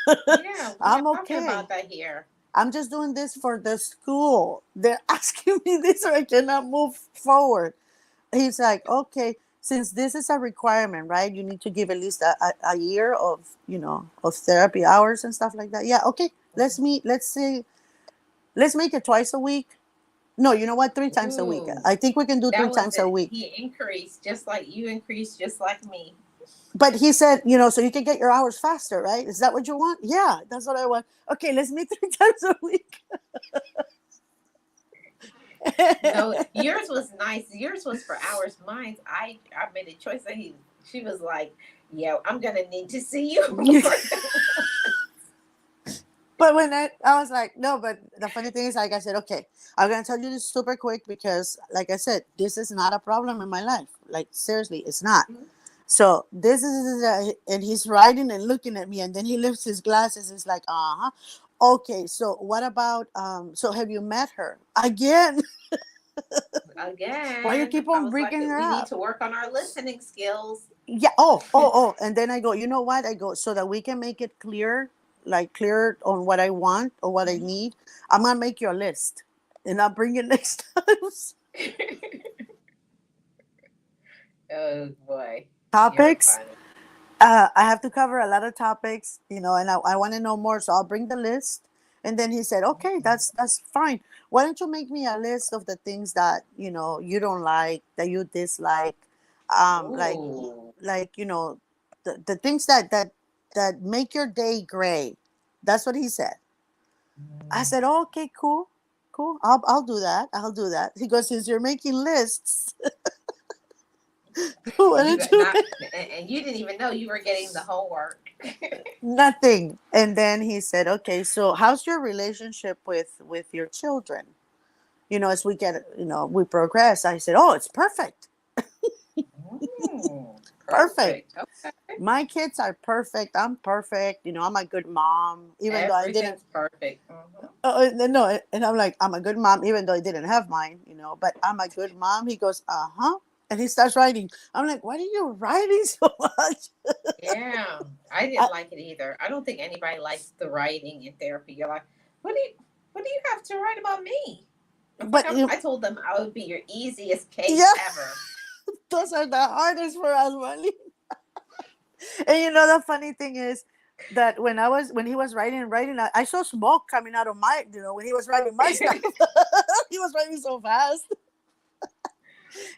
Yeah, we're I'm not talking okay. about that here. I'm just doing this for the school. They're asking me this, or I cannot move forward. He's like, okay, since this is a requirement, right? You need to give at least a year of, of therapy hours and stuff like that. Yeah, okay. Let's meet. Let's say, let's make it twice a week. No, you know what? 3 times a week. Ooh, I think we can do three that was times a it. week. He increased just like you increased, just like me. But he said, so you can get your hours faster, right? Is that what you want? Yeah, that's what I want. Okay, let's meet 3 times a week. No, yours was nice. Yours was for hours. Mine, I made a choice that she was like, "Yeah, I'm gonna need to see you more." But when I was like, no, but the funny thing is, like I said, okay, I'm going to tell you this super quick because, like I said, this is not a problem in my life. Like, seriously, it's not. So this is, and he's writing and looking at me, and then he lifts his glasses. He's like, uh huh. Okay, so what about, so have you met her? Again, why you Again, keep I on was like, bringing her we need up? to work on our listening skills. Yeah. Oh. And then I go, you know what? I go, so that we can make it clear, like clear on what I want or what I need. I'm gonna make you a list, and I'll bring it next time. Oh boy, you're Topics. funny. I have to cover a lot of topics, and I want to know more, so I'll bring the list. And then he said, okay, that's fine. Why don't you make me a list of the things that you don't like, that you dislike, um, like Ooh. like the things that make your day gray. That's what he said. I said, oh, okay, cool. I'll do that. I'll do that. He goes, since you're making lists, why You don't got you not, and you didn't even know you were getting the homework. nothing? And then he said, okay, so how's your relationship with your children? As we get, we progress. I said, oh, it's perfect. Perfect. Perfect. Okay. My kids are perfect. I'm perfect. I'm a good mom, even though I didn't. Everything's perfect. No, and I'm like, I'm a good mom, even though I didn't have mine. But I'm a good mom. He goes, uh huh, and he starts writing. I'm like, why are you writing so much? Yeah, I I, didn't like it either. I don't think anybody likes the writing in therapy. You're like, what do you have to write about me? I was like, but I told them I would be your easiest case yeah, ever. those are the hardest for us, Marley. And the funny thing is that when he was writing, I saw smoke coming out of my, when he was writing my stuff. He was writing so fast.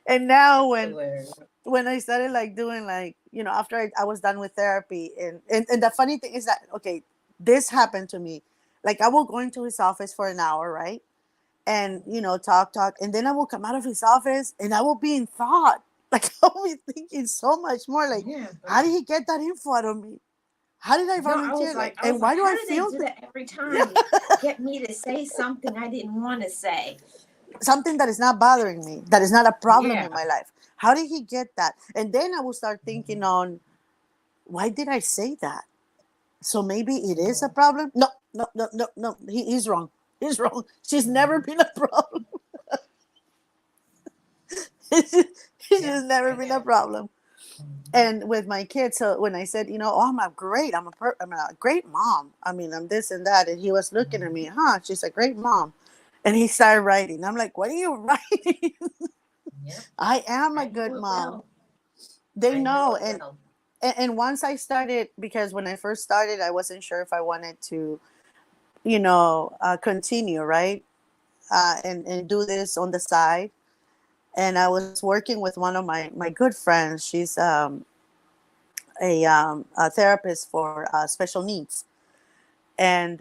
And now That's when hilarious. when I started like doing like, after I was done with therapy, and the funny thing is that, okay, this happened to me. Like I will go into his office for an hour, right? And talk, and then I will come out of his office and I will be in thought. Like I will be thinking so much more, like, Yeah. how did he get that info out of me? How did I No, volunteer? Like, I was and like, why do how I do they feel do that every time? Get me to say something I didn't want to say. something that is not bothering me, that is not a problem Yeah. in my life? How did he get that? And then I will start thinking on, why did I say that? So maybe it is a problem. No, no, no, no, no. He's wrong. He's wrong. She's never been a problem. It's Yeah, just never I been a know. problem. And with my kids, so when I said, oh, I'm a great mom. I mean, I'm this and that, and he was looking at me, huh? She's a great mom, and he started writing. I'm like, what are you writing? Yep. I am a I know good it mom. will. They I know know, it and will. and once I started, because when I first started, I wasn't sure if I wanted to continue, right? And do this on the side. And I was working with one of my good friends. She's a therapist for special needs and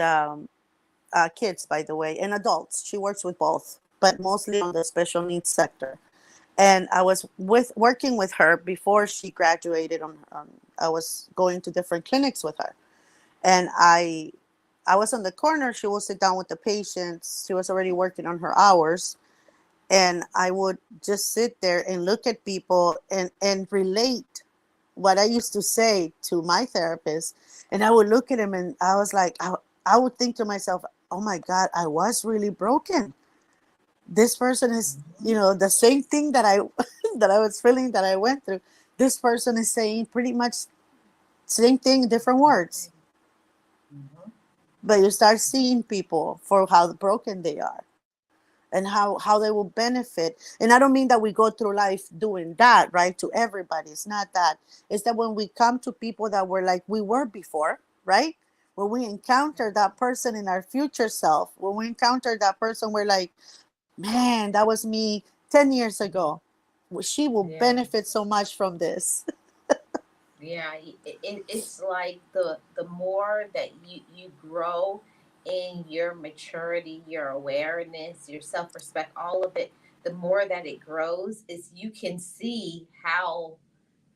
kids, by the way, and adults. She works with both, but mostly on the special needs sector. And I was working with her before she graduated. I was going to different clinics with her, and I was on the corner. She would sit down with the patients. She was already working on her hours, and I would just sit there and look at people and relate what I used to say to my therapist. And I would look at him and I was like, I would think to myself, oh my God, I was really broken. This person is, the same thing that I that I was feeling that I went through. This person is saying pretty much same thing, different words. But you start seeing people for how broken they are and how they will benefit. And I don't mean that we go through life doing that, right? To everybody. It's not that. It's that when we come to people that were like we were before, right? When we encounter that person in our future self, when we encounter that person, we're like, man, that was me 10 years ago. She will benefit so much from this. Yeah, it's like the more that you grow in your maturity, your awareness, your self respect, all of it, the more that it grows, is you can see how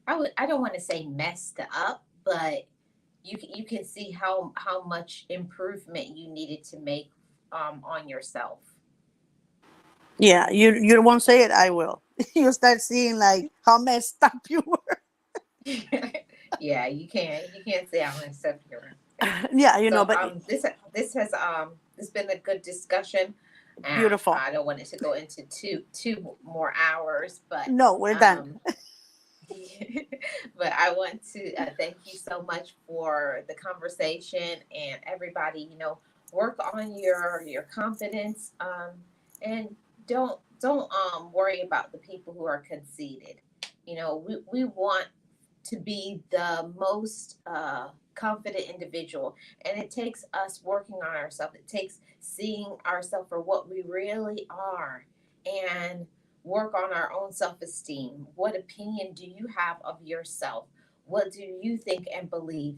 I don't want to say messed up, but you can see how much improvement you needed to make on yourself. Yeah, you won't say it, I will. You start seeing like how messed up you were. Yeah, you can't say I'm insecure. Yeah, So but this been a good discussion. beautiful. I don't want it to go into two more hours, but No, we're done. but I want to thank you so much for the conversation, and everybody, work on your confidence, and don't worry about the people who are conceited. We want to be the most confident individual, and it takes us working on ourselves. It takes seeing ourselves for what we really are, and work on our own self-esteem. What opinion do you have of yourself? What do you think and believe?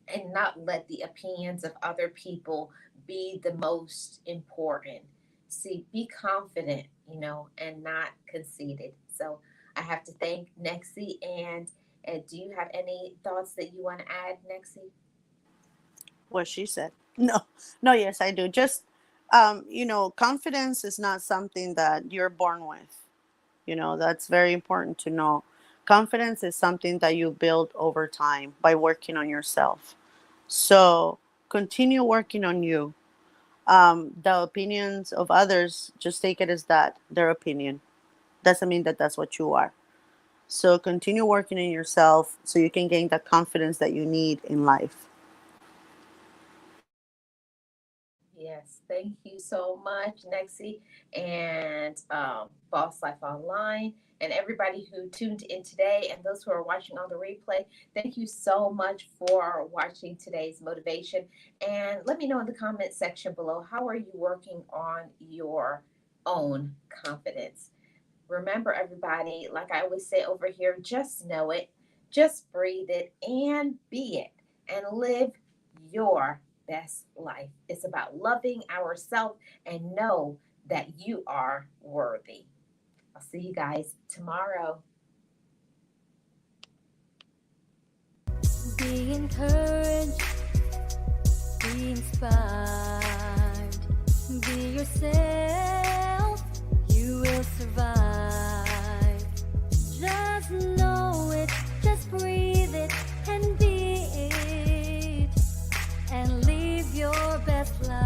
And not let the opinions of other people be the most important. See, be confident, and not conceited. So I have to thank Nexi. And do you have any thoughts that you want to add, Nexi? What she said. No, no, yes, I do. Just, confidence is not something that you're born with. That's very important to know. Confidence is something that you build over time by working on yourself. So continue working on you. The opinions of others, just take it as that, their opinion. Doesn't mean that that's what you are. So continue working in yourself so you can gain the confidence that you need in life. Yes, thank you so much, Nexi, and Boss Life Online, and everybody who tuned in today, and those who are watching on the replay. Thank you so much for watching today's motivation. And let me know in the comment section below, how are you working on your own confidence? Remember, everybody, like I always say over here, just know it, just breathe it, and be it, and live your best life. It's about loving ourselves and know that you are worthy. I'll see you guys tomorrow. Be encouraged, be inspired, be yourself, you will survive. Just know it, just breathe it, and be it, and live your best life.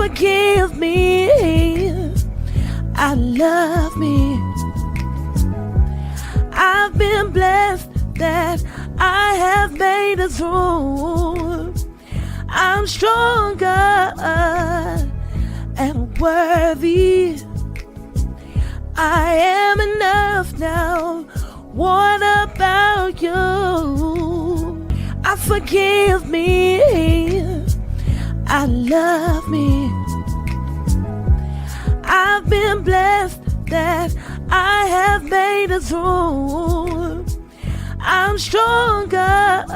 forgive me. I love me. I've been blessed that I have made it through. I'm stronger and worthy. I am enough now. What about you? I forgive me. I love me. I've been blessed that I have made it through. I'm stronger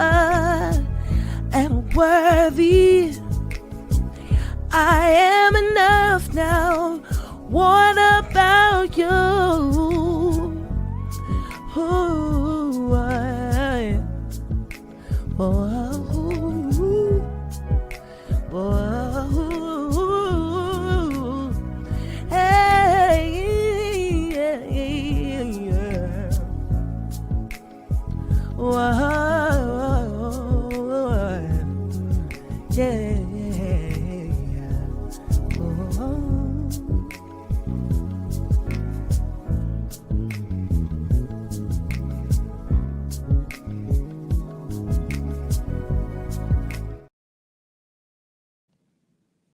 and worthy. I am enough now. What about you? Ooh, oh.